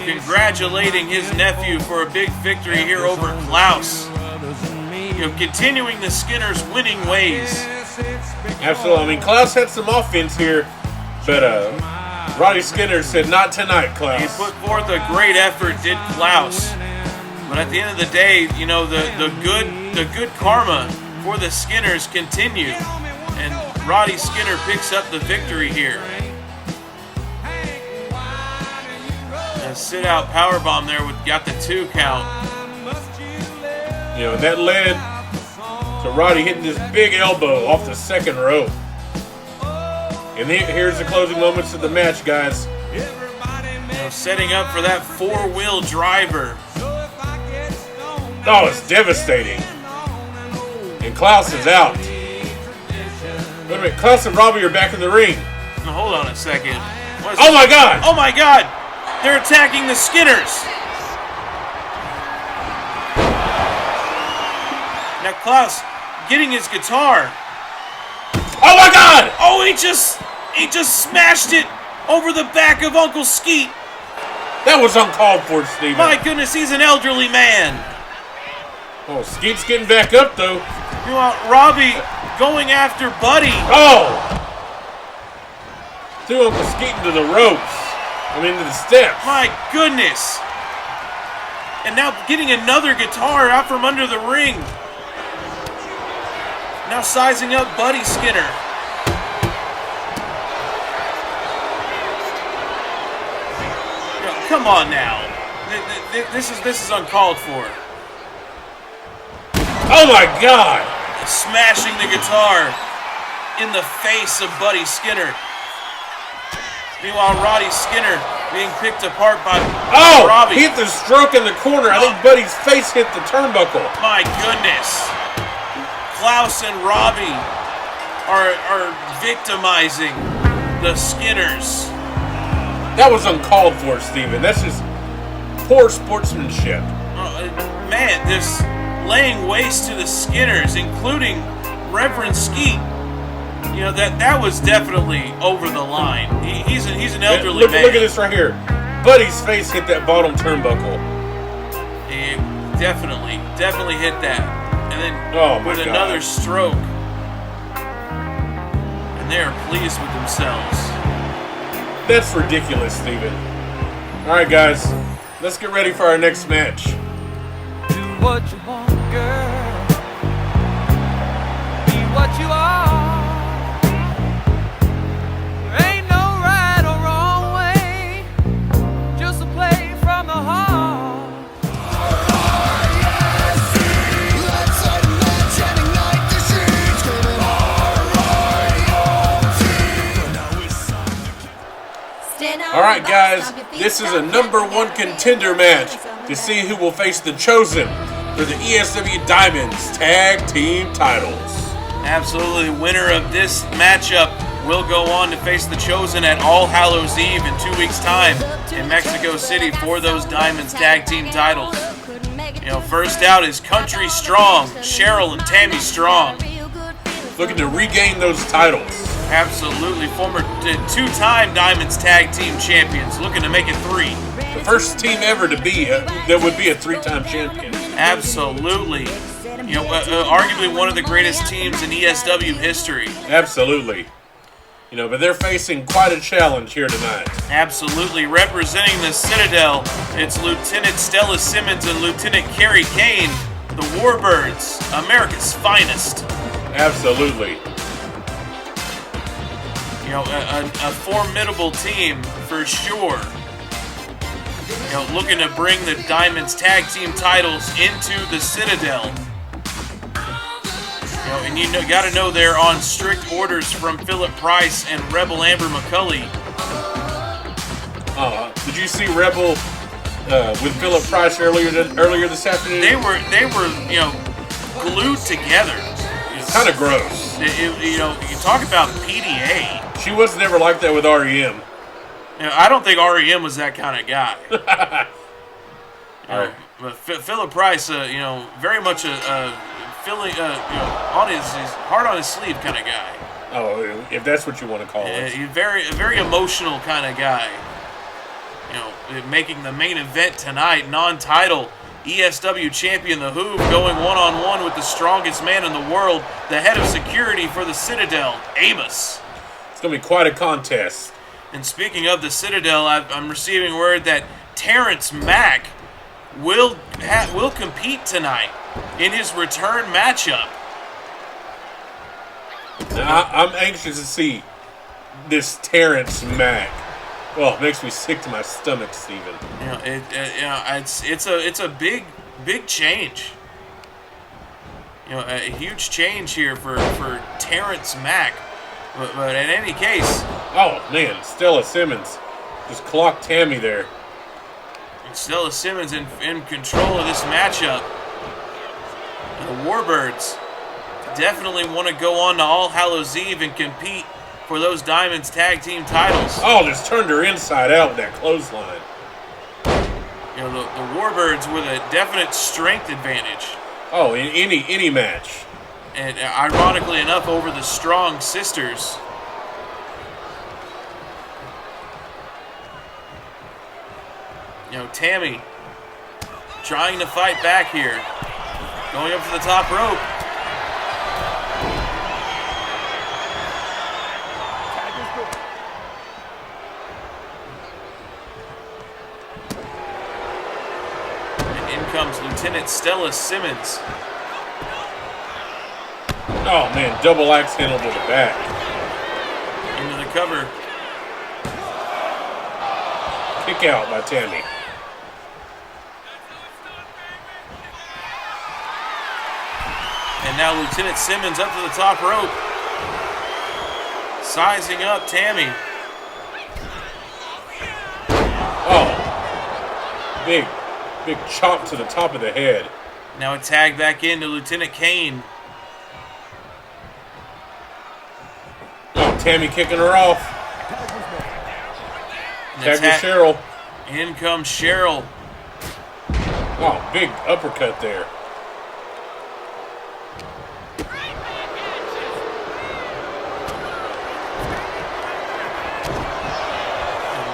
Congratulating his nephew for a big victory here over KLAUS. Continuing the Skinner's winning ways. Absolutely. I mean, KLAUS had some offense here, but Roddy Skinner said, "Not tonight, KLAUS." He put forth a great effort, did KLAUS. But at the end of the day, the good karma for the Skinners continue, and Roddy Skinner picks up the victory here. A sit-out powerbomb there got the 2 count. That led to Roddy hitting this big elbow off the second rope. And here's the closing moments of the match, guys. Setting up for that four-wheel driver. Oh, it's devastating. And KLAUS is out. Wait a minute, KLAUS and Robbie are back in the ring. Now, hold on a second. Oh my God! Oh my God! They're attacking the Skinners. Now KLAUS getting his guitar. Oh my God! Oh, he just smashed it over the back of Uncle Skeet. That was uncalled for, Steven. My goodness, he's an elderly man. Oh, Skeet's getting back up, though. You want Robbie going after Buddy. Oh! Threw Uncle Skeet into the ropes. I mean, into the steps. My goodness. And now getting another guitar out from under the ring. Now sizing up Buddy Skinner. Yo, come on now. This is uncalled for. Oh my God! Smashing the guitar in the face of Buddy Skinner. Meanwhile, Roddy Skinner being picked apart by Robbie. He hit the stroke in the corner. I think Buddy's face hit the turnbuckle. My goodness. KLAUS and Robbie are victimizing the Skinners. That was uncalled for, Steven. That's just poor sportsmanship. Man, this laying waste to the Skinners, including Reverend Skeet. You know, that was definitely over the line. He's an elderly man. Look at this right here. Buddy's face hit that bottom turnbuckle. He definitely hit that. And then with another stroke. And they're pleased with themselves. That's ridiculous, Steven. Alright, guys. Let's get ready for our next match. Do what you want, girl. Be what you are. Alright guys, this is a #1 contender match to see who will face the Chosen for the ESW Diamonds Tag Team titles. Absolutely, winner of this matchup will go on to face the Chosen at All Hallows Eve in 2 weeks' time in Mexico City for those Diamonds Tag Team titles. You know, first out is Country Strong, Cheryl and Tammy Strong. Looking to regain those titles. Absolutely, former two-time Diamonds Tag Team champions, looking to make it 3. The first team ever to be that would be a 3-time champion. Absolutely. You know, arguably one of the greatest teams in ESW history. Absolutely. You know, but they're facing quite a challenge here tonight. Absolutely. Representing the Citadel, it's Lieutenant Stella Simmons and Lieutenant Caine, the Warbirds, America's finest. Absolutely. You know, a formidable team for sure. You know, looking to bring the Diamonds Tag Team titles into the Citadel. You know, and you got to know they're on strict orders from Phillip Price and Rebel Amber McCulley. Did you see Rebel with Phillip Price earlier this afternoon? They were you know, glued together. It's kind of gross. You know, you talk about PDA. She was never like that with REM. You know, I don't think REM was that kind of guy. But Phillip Price, you know, very much a feeling, you know, on his heart on his sleeve kind of guy. Oh, if that's what you want to call it. He's a very emotional kind of guy. You know, making the main event tonight, non-title ESW champion, the Hoov, going one-on-one with the strongest man in the world, the head of security for the Citadel, Amos. It's going to be quite a contest. And speaking of the Citadel, I'm receiving word that TERRANCE MACK will compete tonight in his return matchup. Now, I'm anxious to see this TERRANCE MACK. Well, it makes me sick to my stomach, Steven. You know, it's a big change. You know, a huge change here for TERRANCE MACK. But in any case, oh man, Stella Simmons just clocked Tammy there. Stella Simmons in control of this matchup. The Warbirds definitely want to go on to All Hallows Eve and compete for those Diamonds Tag Team titles. Oh, just turned her inside out with that clothesline. You know, the Warbirds with a definite strength advantage. Oh, in any match. And ironically enough, over the Strong Sisters. You know, Tammy trying to fight back here. Going up to the top rope. And in comes Lieutenant Stella Simmons. Oh man, double axe handle to the back. Into the cover. Kick out by Tammy. And now Lieutenant Simmons up to the top rope. Sizing up Tammy. Oh. Big chop to the top of the head. Now a tag back into Lieutenant Caine. Oh, Tammy kicking her off. Tag with Cheryl. In comes Cheryl. Oh, big uppercut there.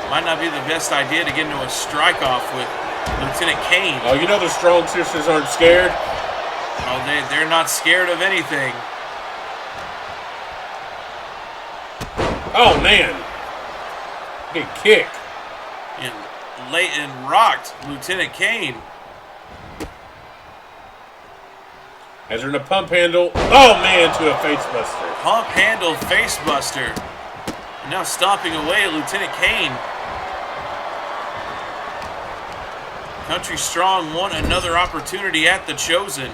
Might not be the best idea to get into a strike off with Lieutenant Caine. Oh, you know the Strong Sisters aren't scared? Oh, they're not scared of anything. Oh, man. Big kick. And Leighton rocked Lieutenant Caine. Has her in a pump handle. Oh, man, to a face buster. Pump handle face buster. And now stomping away at Lieutenant Caine. Country Strong won another opportunity at the Chosen.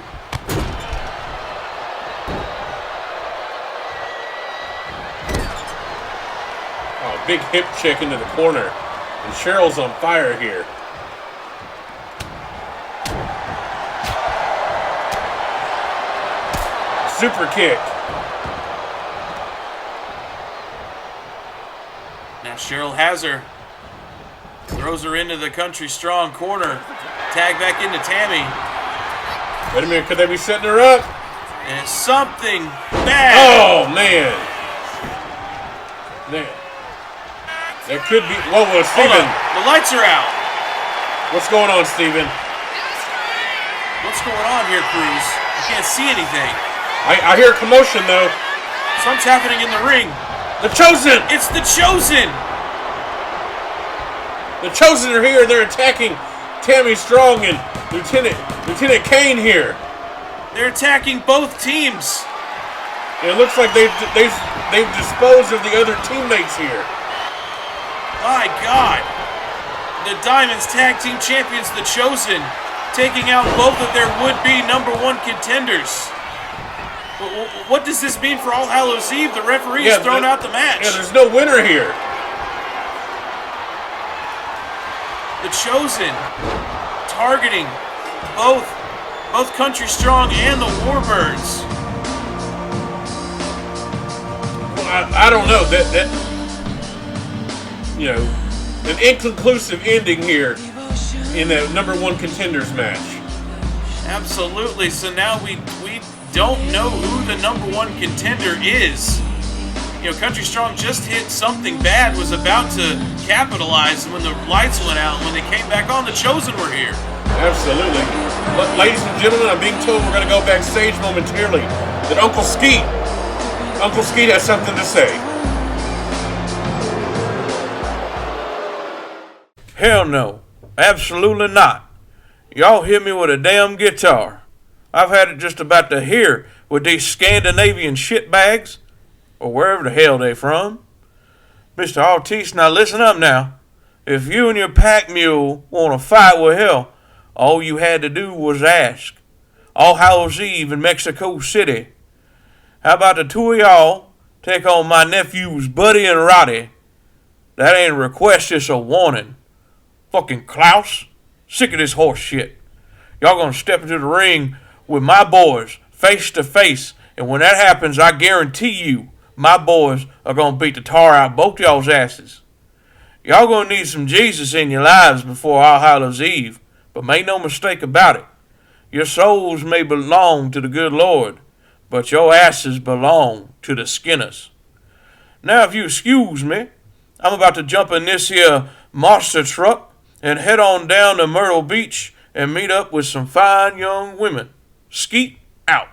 Oh, big hip check into the corner. And Cheryl's on fire here. Super kick. Now Cheryl has her. Throws her into the Country Strong corner. Tag back into Tammy. Wait a minute, could they be setting her up? And something bad. Oh, man. There could be. Whoa, Steven. The lights are out. What's going on, Steven? What's going on here, Cruz? I can't see anything. I hear commotion, though. Something's happening in the ring. The Chosen! It's the Chosen! The Chosen are here. They're attacking Tammy Strong and Lieutenant Caine here. They're attacking both teams. And it looks like they've disposed of the other teammates here. My God. The Diamonds Tag Team Champions, the Chosen, taking out both of their would-be #1 contenders. What does this mean for All Hallows Eve? The referee's thrown out the match. Yeah, there's no winner here. The Chosen targeting both Country Strong and the Warbirds. Well, I don't know that an inconclusive ending here in that #1 contenders match. Absolutely. So now we don't know who the #1 contender is. You know, Country Strong just hit something bad, was about to capitalize when the lights went out. When they came back on, the Chosen were here. Absolutely. But ladies and gentlemen, I'm being told we're going to go backstage momentarily. That Uncle Skeet has something to say. Hell no. Absolutely not. Y'all hit me with a damn guitar. I've had it just about to here with these Scandinavian shitbags, or wherever the hell they from. Mr. Ortiz, now listen up now. If you and your pack mule want to fight with hell, all you had to do was ask. All Hallows Eve in Mexico City. How about the two of y'all take on my nephews Buddy and Roddy? That ain't a request, it's a warning. Fucking KLAUS. Sick of this horse shit. Y'all gonna step into the ring with my boys face to face, and when that happens, I guarantee you my boys are gonna beat the tar out of both y'all's asses. Y'all gonna need some Jesus in your lives before All Hallows Eve, but make no mistake about it. Your souls may belong to the good Lord, but your asses belong to the Skinners. Now, if you excuse me, I'm about to jump in this here monster truck and head on down to Myrtle Beach and meet up with some fine young women. Skeet out.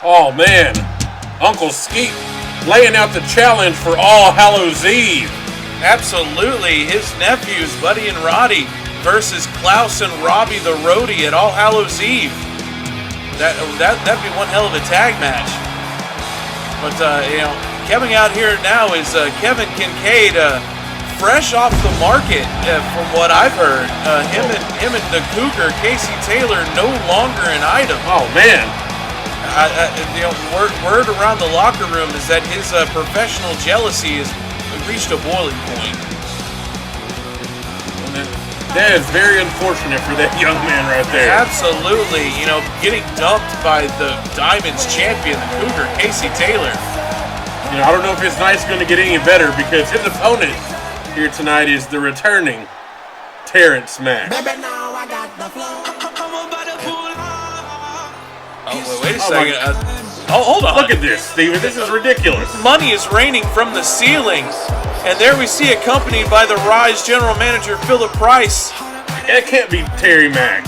Oh man, Uncle Skeet laying out the challenge for All Hallows Eve. Absolutely, his nephews, Buddy and Roddy, versus KLAUS and Robbie the Roadie at All Hallows Eve. That'd be one hell of a tag match. But coming out here now is Kevin Kincade, fresh off the market, from what I've heard. Him and the Cougar, Casey Taylor, no longer an item. Oh man. Word around the locker room is that his professional jealousy has reached a boiling point. That is very unfortunate for that young man right there. Absolutely. Getting dumped by the Diamonds champion, the Cougar, Casey Taylor. I don't know if his night's going to get any better because his opponent here tonight is the returning TERRANCE MACK. Oh, wait a second. Hold on. Look at this, Steven. This is ridiculous. Money is raining from the ceiling. And there we see, accompanied by the Rise general manager, Phillip Price. That can't be Terry Mack.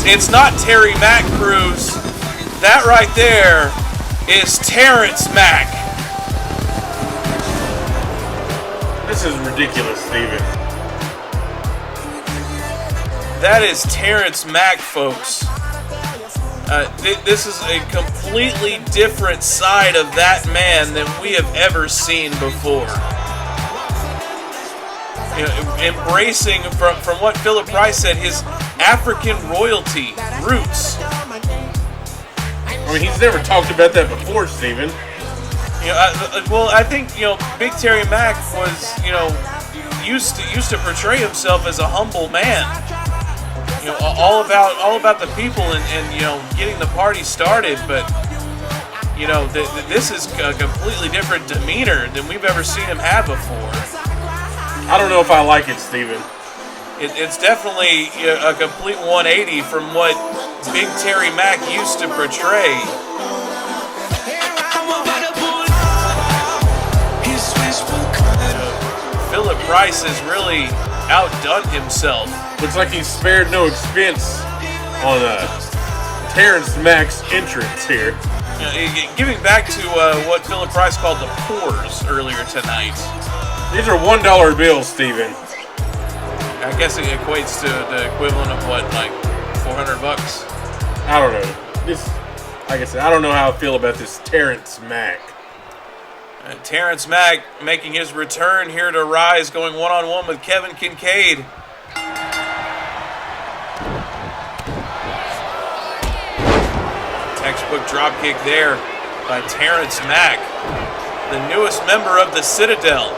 It's not Terry Mack, Cruz. That right there is TERRANCE MACK. This is ridiculous, Steven. That is TERRANCE MACK, folks. This is a completely different side of that man than we have ever seen before. Embracing, from what Phillip Price said, his African royalty roots. I mean, he's never talked about that before, Steven. I think Big Terry Mack was used to portray himself as a humble man. All about the people and getting the party started, but this is a completely different demeanor than we've ever seen him have before. I don't know if I like it, Steven. It's definitely a complete 180 from what Big Terry Mack used to portray. Phillip Price has really outdone himself. Looks like he spared no expense on TERRANCE MACK's entrance here. Giving back to what Phillip Price called the poors earlier tonight. These are $1 bills, Steven. I guess it equates to the equivalent of what, like $400? I don't know. Like I said, I don't know how I feel about this TERRANCE MACK. TERRANCE MACK making his return here to Rise, going one-on-one with Kevin Kincade. Textbook dropkick there by TERRANCE MACK, the newest member of the Citadel.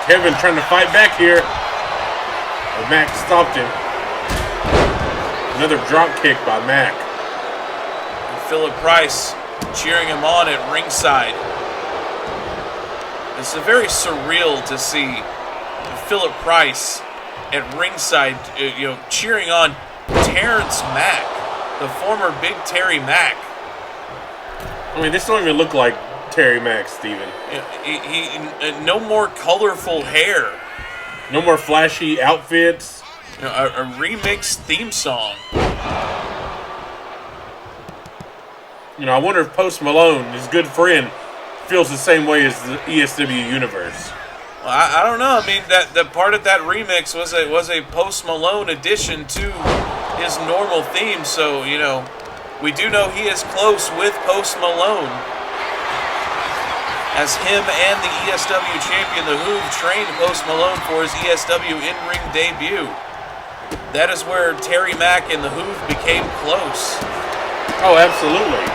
Kevin trying to fight back here. But Mack stopped him. Another drop kick by Mack. And Phillip Price cheering him on at ringside. It's very surreal to see Phillip Price at ringside, cheering on TERRANCE MACK, the former Big Terry Mack. I mean, this don't even look like Terry Mack, Steven. He no more colorful hair. No more flashy outfits. A remixed theme song. I wonder if Post Malone, his good friend, feels the same way as the ESW universe. Well, I don't know. I mean, that part of that remix was a Post Malone addition to his normal theme. So we do know he is close with Post Malone, as him and the ESW champion, the Hoov, trained Post Malone for his ESW in-ring debut. That is where Terry Mack and the Hoov became close. Oh, absolutely.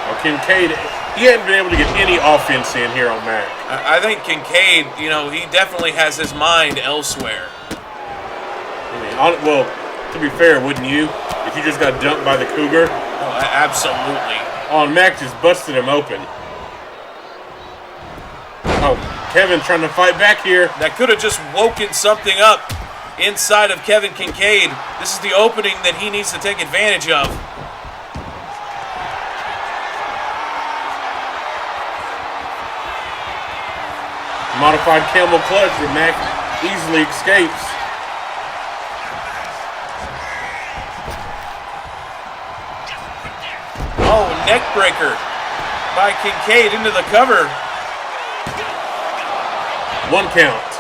Well, Kincade, he hadn't been able to get any offense in here on Mack. I think Kincade, he definitely has his mind elsewhere. Well, to be fair, wouldn't you? If you just got dumped by the Cougar? Oh, absolutely. Oh, and Mack just busted him open. Oh, Kevin trying to fight back here. That could have just woken something up inside of Kevin Kincade. This is the opening that he needs to take advantage of. Modified camel clutch, but Mack easily escapes. Oh, neck breaker by Kincade into the cover. 1 count.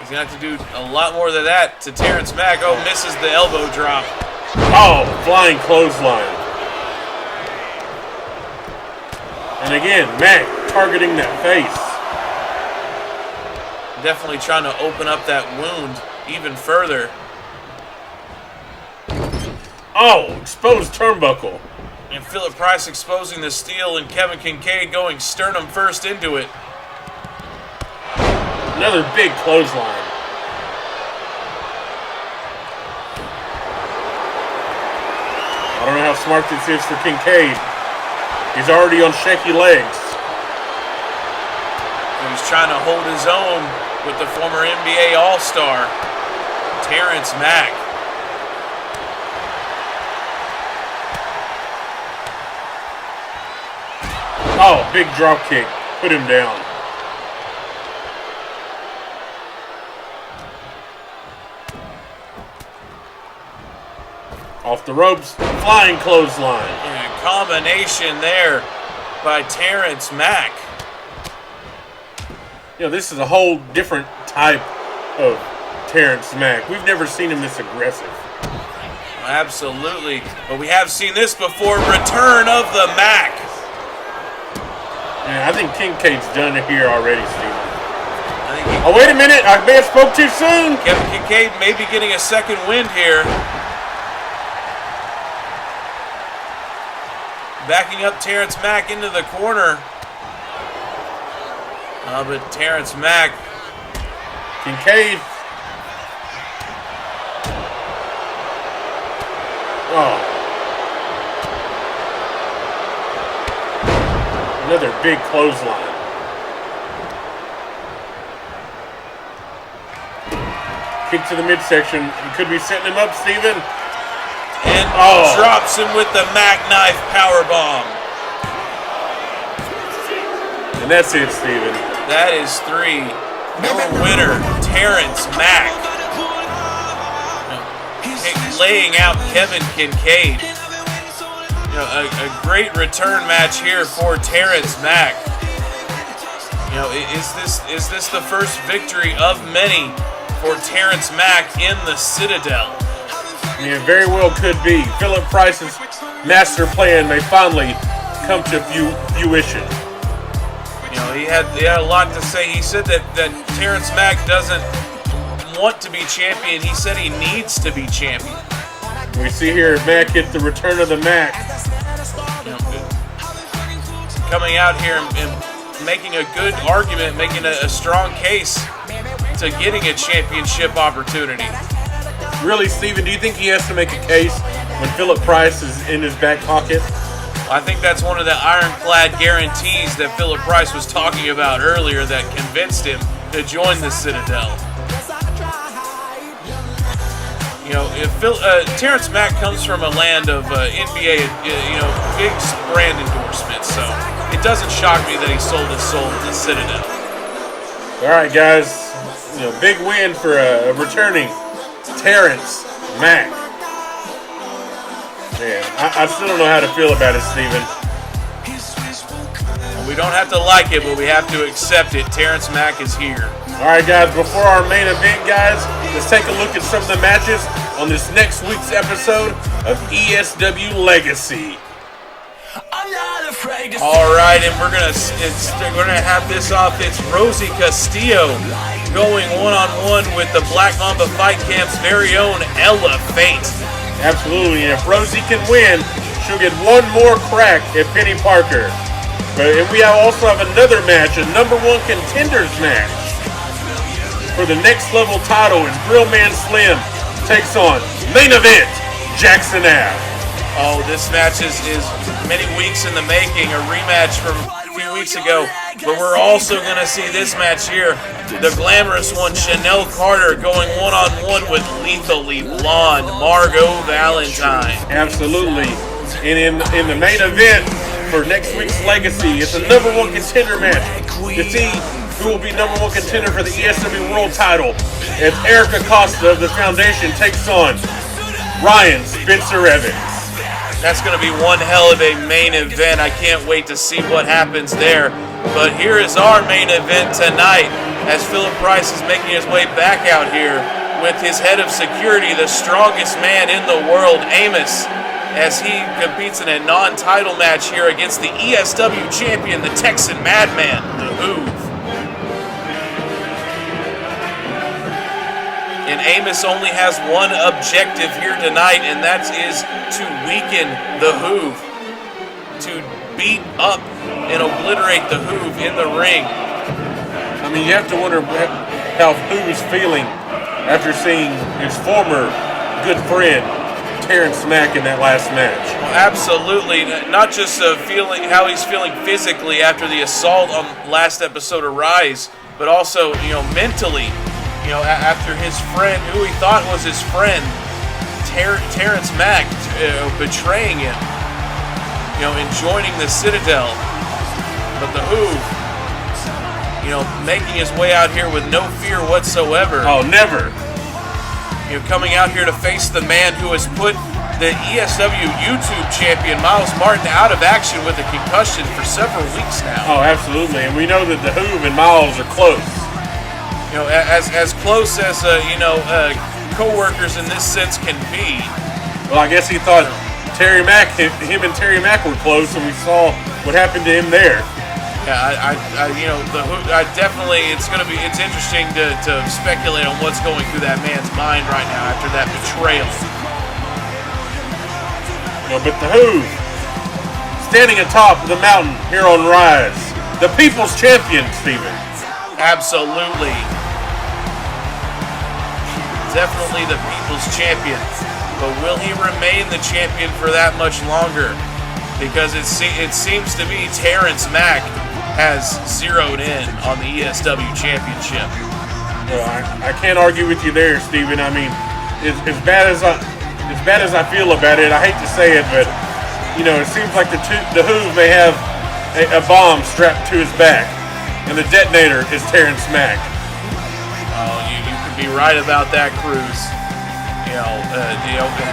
He's going to have to do a lot more than that to Terrance Mack. Oh, misses the elbow drop. Oh, flying clothesline. And again, Mack targeting that face. Definitely trying to open up that wound even further. Oh, exposed turnbuckle. And Phillip Price exposing the steel and Kevin Kincade going sternum first into it. Another big clothesline. I don't know how smart this is for Kincade. He's already on shaky legs. And he's trying to hold his own with the former NBA All-Star, Terrance Mack. Oh, big drop kick. Put him down. Off the ropes, flying clothesline. And a combination there by Terrance Mack. You know, this is a whole different type of Terrance Mack. We've never seen him this aggressive. Absolutely. But we have seen this before. Return of the Mack. Yeah, I think Kincaid's done it here already, Steven. Oh, wait a minute. I may have spoke too soon. Kevin Kincade may be getting a second wind here. Backing up Terrance Mack into the corner. But Terrance Mack. Kincade. Oh. Another big clothesline. Kick to the midsection. He could be setting him up, Steven. And drops him with the Mack knife powerbomb. And that's it, Steven. That is 3. Your winner, Terrance Mack. Laying out Kevin Kincade. You know, a great return match here for Terrance Mack. You know, is this the first victory of many for Terrance Mack in the Citadel? Yeah, very well could be. Phillip Price's master plan may finally come to fruition. You know, he had a lot to say. He said that Terrance Mack doesn't want to be champion. He said he needs to be champion. We see here Mack hit the return of the Mack. You know, coming out here and making a good argument, making a strong case to getting a championship opportunity. Really, Steven, do you think he has to make a case when Phillip Price is in his back pocket? I think that's one of the ironclad guarantees that Phillip Price was talking about earlier that convinced him to join the Citadel. You know, if Terrance Mack comes from a land of NBA, big brand endorsements, so it doesn't shock me that he sold his soul to the Citadel. All right, guys, big win for returning Terrance Mack. Man, I still don't know how to feel about it, Steven. We don't have to like it, but we have to accept it. Terrance Mack is here. All right, guys, before our main event, guys, let's take a look at some of the matches on this next week's episode of ESW Legacy. All right, and we're gonna have this off. It's Rosie Castillo going one-on-one with the Black Mamba Fight Camp's very own Ella Fate. Absolutely, and if Rosie can win, she'll get one more crack at Penny Parker. And we also have another match, a #1 Contenders match for the next level title, and Grill Man Slim takes on main event Jackson Ave. Oh, this match is many weeks in the making, a rematch from a few weeks ago. But we're also going to see this match here, the glamorous one, Chanel Carter, going one-on-one with lethally blonde Margot Valentine. Absolutely. And in the main event, for next week's Legacy. It's a number one contender match to see who will be number one contender for the ESW World title. As Eric Acosta of the Foundation takes on Ryan Spencer Evans. That's going to be one hell of a main event. I can't wait to see what happens there. But here is our main event tonight as Phillip Price is making his way back out here with his head of security, the strongest man in the world, Amos, as he competes in a non-title match here against the ESW champion, the Texan Madman, the Hoov. And Amos only has one objective here tonight, and that is to weaken the Hoov, to beat up and obliterate the Hoov in the ring. I mean, you have to wonder how Hoov is feeling after seeing his former good friend, Terrance Mack, in that last match. Well, absolutely. Not just feeling how he's feeling physically after the assault on last episode of Rise, but also, mentally. After his friend, who he thought was his friend, Terrance Mack, betraying him, and joining the Citadel. But the Hoov, making his way out here with no fear whatsoever. Oh, never. Coming out here to face the man who has put the ESW YouTube champion, Miles Martin, out of action with a concussion for several weeks now. Oh, absolutely. And we know that the Hoov and Miles are close. As close as, co-workers in this sense can be. Well, I guess he thought him and Terry Mack were close, and we saw what happened to him there. Yeah, it's interesting to speculate on what's going through that man's mind right now after that betrayal. But the Hoov, standing atop the mountain here on Rise, the People's Champion, Steven. Absolutely. Definitely the People's Champion. But will he remain the champion for that much longer? Because it seems to me Terrance Mack has zeroed in on the ESW Championship. Well, I can't argue with you there, Steven. I mean, as bad as I feel about it, I hate to say it, but it seems like the Hoov may have a bomb strapped to his back, and the detonator is Terrance Mack. Oh, you could be right about that, Cruz.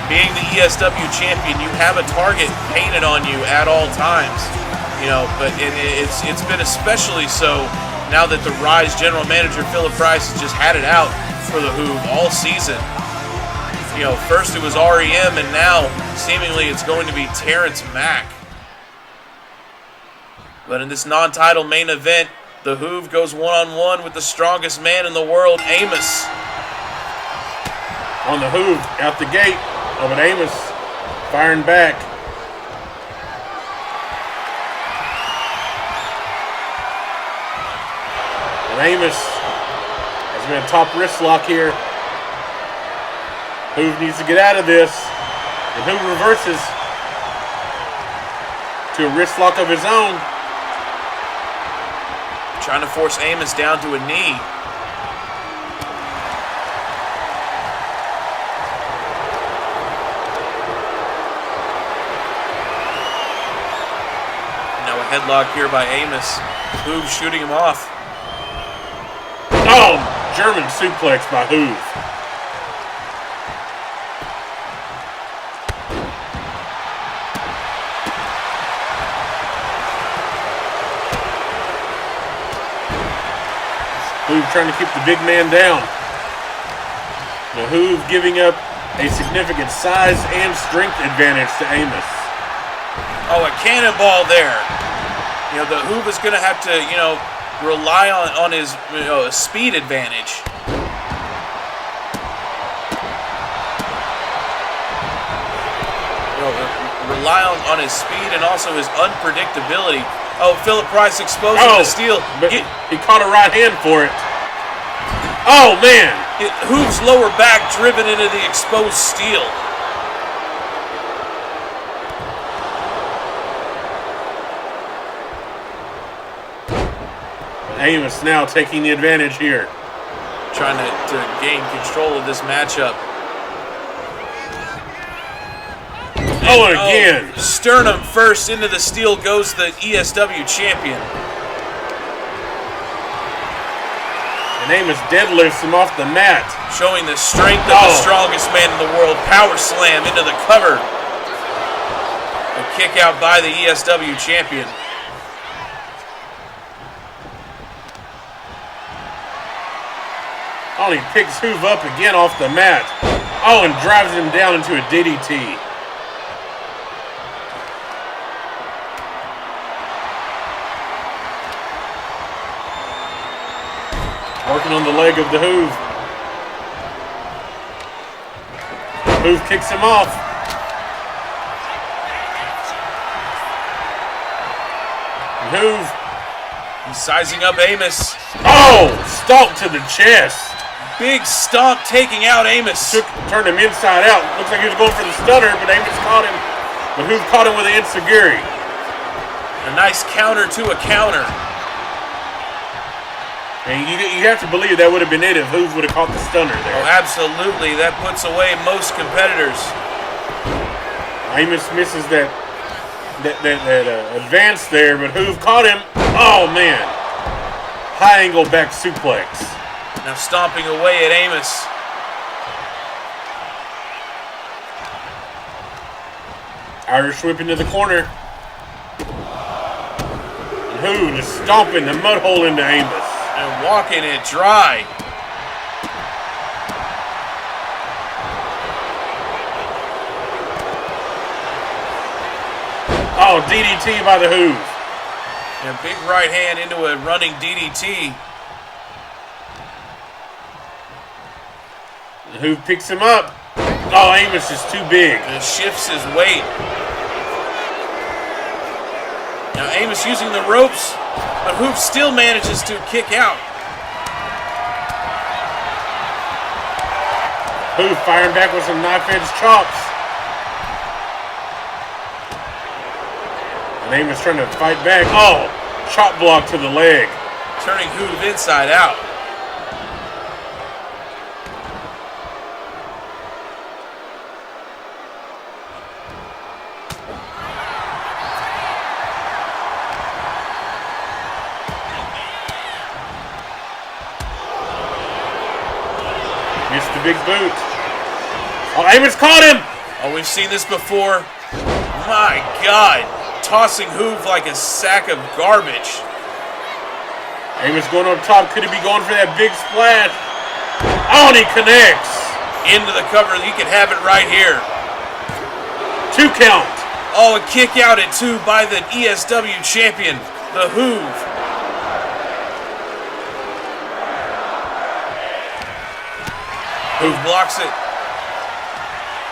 Being the ESW champion, you have a target painted on you at all times. But it's been especially so now that the Rise general manager Phillip Price has just had it out for the Hoov all season. First it was REM, and now seemingly it's going to be Terrance Mack. But in this non-title main event, the Hoov goes one-on-one with the strongest man in the world, Amos. On the Hoov, out the gate, but Amos firing back. And Amos has been a top wrist lock here. Hoov needs to get out of this. And Hoov reverses to a wrist lock of his own. Trying to force Amos down to a knee. Now a headlock here by Amos. Hoov shooting him off. Oh, German suplex by Hoov. Hoov trying to keep the big man down. Now Hoov giving up a significant size and strength advantage to Amos. Oh, a cannonball there. The Hoov is going to have to, rely on his speed advantage. Rely on his speed and also his unpredictability. Oh, Phillip Price exposing the steel. But he caught a right hand for it. Oh, man. Hoov's lower back driven into the exposed steel. Amos now taking the advantage here. Trying to gain control of this matchup. Oh, and again. Sternum first into the steel goes the ESW champion. And Amos deadlifts him off the mat. Showing the strength of the strongest man in the world. Power slam into the cover. A kick out by the ESW champion. Oh, he picks Hoov up again off the mat. Oh, and drives him down into a DDT. Working on the leg of the Hoov. Hoov kicks him off. And Hoov. He's sizing up Amos. Oh, stomp to the chest. Big stomp taking out Amos. Turned him inside out. Looks like he was going for the stunner, but Amos caught him. But Hoov caught him with an enziguri. A nice counter to a counter. And you have to believe that would have been it if Hoov would have caught the stunner there. Oh, absolutely. That puts away most competitors. Amos misses that advance there, but Hoov caught him. Oh, man. High angle back suplex. Now stomping away at Amos. Irish whip into the corner. And Hoov just stomping the mud hole into Amos. And walking it dry. Oh, DDT by the Hoov. And a big right hand into a running DDT. And Hoov picks him up. Oh, Amos is too big. And shifts his weight. Now Amos using the ropes, but Hoov still manages to kick out. Hoov firing back with some knife edge chops. And Amos trying to fight back. Oh, chop block to the leg. Turning Hoov inside out. Missed the big boot. Oh, Amos caught him! Oh, we've seen this before. My God. Tossing Hoov like a sack of garbage. Amos going up top. Could he be going for that big splash? Oh, and he connects. Into the cover. He could have it right here. 2 count. Oh, a kick out at 2 by the ESW champion, the Hoov. Hoov blocks it.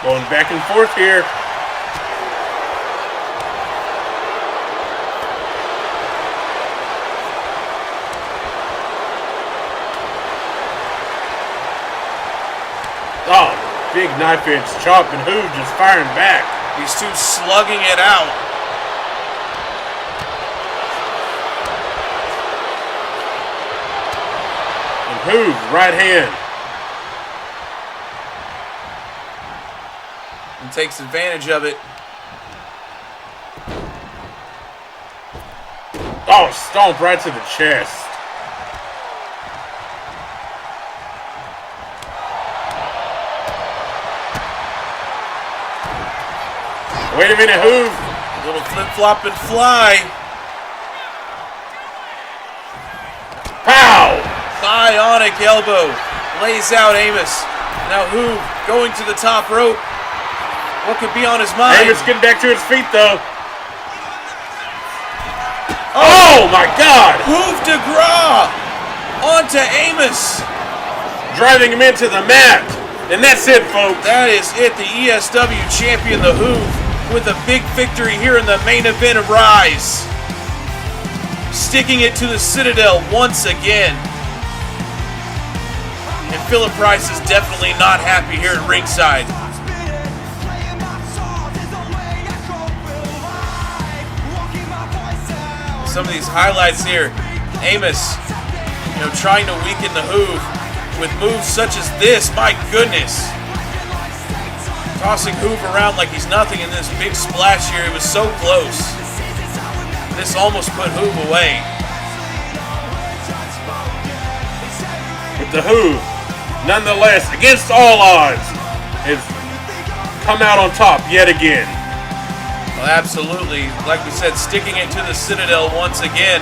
Going back and forth here. Oh, big knife edge chop, and Hoov just firing back. These two slugging it out. And Hoov, right hand. And takes advantage of it. Oh, stomp right to the chest. Wait a minute, Hoov. Little flip-flop and fly. Pow! Bionic elbow. Lays out Amos. Now Hoov going to the top rope. What could be on his mind? Amos getting back to his feet, though. Oh my God! Hoov de gras onto Amos. Driving him into the mat. And that's it, folks. That is it. The ESW champion, the Hoov, with a big victory here in the main event of Rise. Sticking it to the Citadel once again. And Phillip Price is definitely not happy here at ringside. Some of these highlights here. Amos, trying to weaken the Hoov with moves such as this. My goodness. Tossing Hoov around like he's nothing in this big splash here. It was so close. This almost put Hoov away. But the Hoov, nonetheless, against all odds, has come out on top yet again. Well, absolutely. Like we said, sticking it to the Citadel once again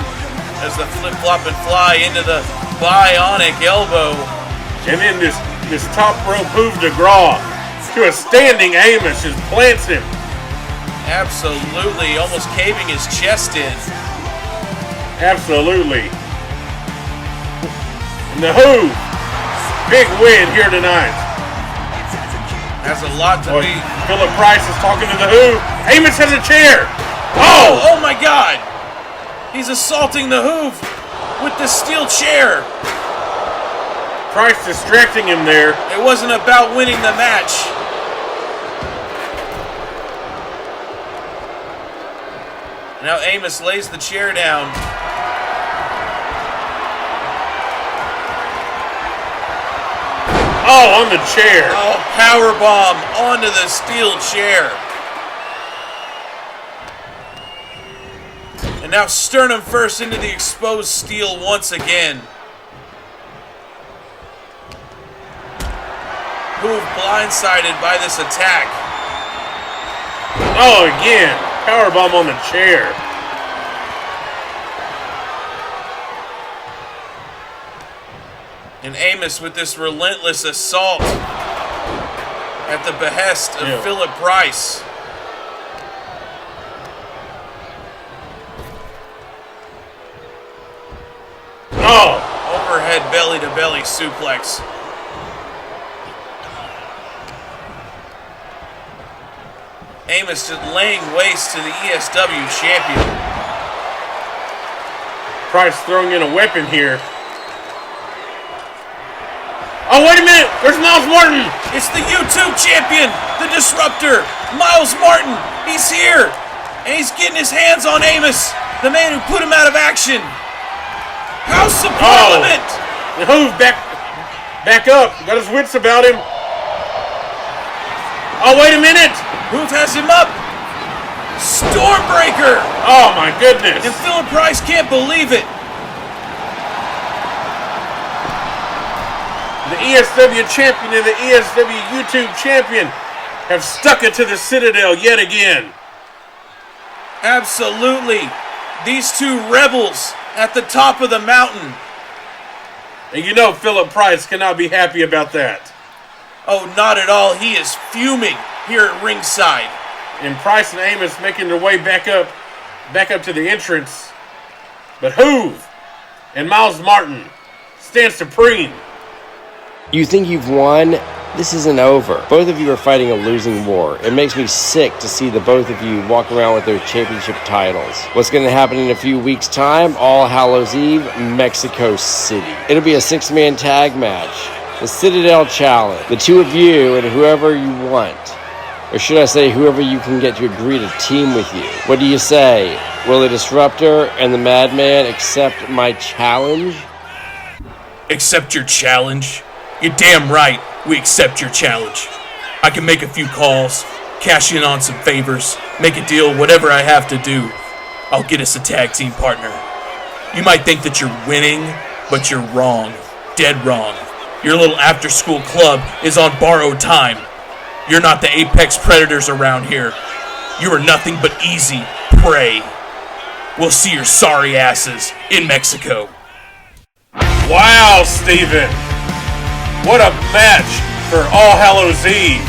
as the flip-flop and fly into the bionic elbow. And then this top rope Hoov de Gras to a standing Amos just plants him. Absolutely, almost caving his chest in. Absolutely. And the Hoov, big win here tonight. Has a lot to be. Phillip Price is talking to the Hoov. Amos has a chair. Oh my God! He's assaulting the Hoov with the steel chair. Price distracting him there. It wasn't about winning the match. Now Amos lays the chair down. Oh, on the chair. Oh, powerbomb onto the steel chair. And now sternum first into the exposed steel once again. Hoov blindsided by this attack. Oh, again. Powerbomb on the chair. And Amos with this relentless assault at the behest of Phillip Price. Oh! Overhead belly-to-belly suplex. Amos just laying waste to the ESW champion. Price throwing in a weapon here. Oh, wait a minute! Where's Miles Martin? It's the YouTube champion, the disruptor, Miles Martin. He's here, and he's getting his hands on Amos, the man who put him out of action. House of Parliament! The Hoov back up. Got his wits about him. Oh, wait a minute! Hoov has him up. Stormbreaker! Oh, my goodness. And Phillip Price can't believe it. The ESW champion and the ESW YouTube champion have stuck it to the Citadel yet again. Absolutely. These two rebels at the top of the mountain. And you know Phillip Price cannot be happy about that. Oh, not at all. He is fuming here at ringside. And Price and Amos making their way back up to the entrance. But Hoov and Miles Martin stand supreme. You think you've won? This isn't over. Both of you are fighting a losing war. It makes me sick to see the both of you walk around with their championship titles. What's going to happen in a few weeks' time? All Hallows Eve, Mexico City. It'll be a 6-man tag match. The Citadel Challenge. The two of you and whoever you want. Or should I say whoever you can get to agree to team with you. What do you say? Will the Disruptor and the Madman accept my challenge? Accept your challenge? You're damn right, we accept your challenge. I can make a few calls, cash in on some favors, make a deal, whatever I have to do. I'll get us a tag team partner. You might think that you're winning, but you're wrong. Dead wrong. Your little after-school club is on borrowed time. You're not the apex predators around here. You are nothing but easy prey. We'll see your sorry asses in Mexico. Wow, Steven. What a match for All Hallows Eve.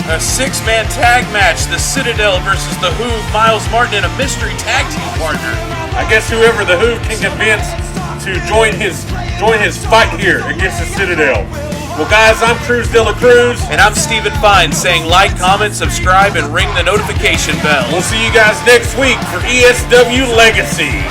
A 6-man tag match, the Citadel versus the Hoov, Miles Martin, and a mystery tag team partner. I guess whoever the Hoov can convince to join his fight here against the Citadel. Well, guys, I'm Cruz de la Cruz. And I'm Steven Fine, saying like, comment, subscribe, and ring the notification bell. We'll see you guys next week for ESW Legacy.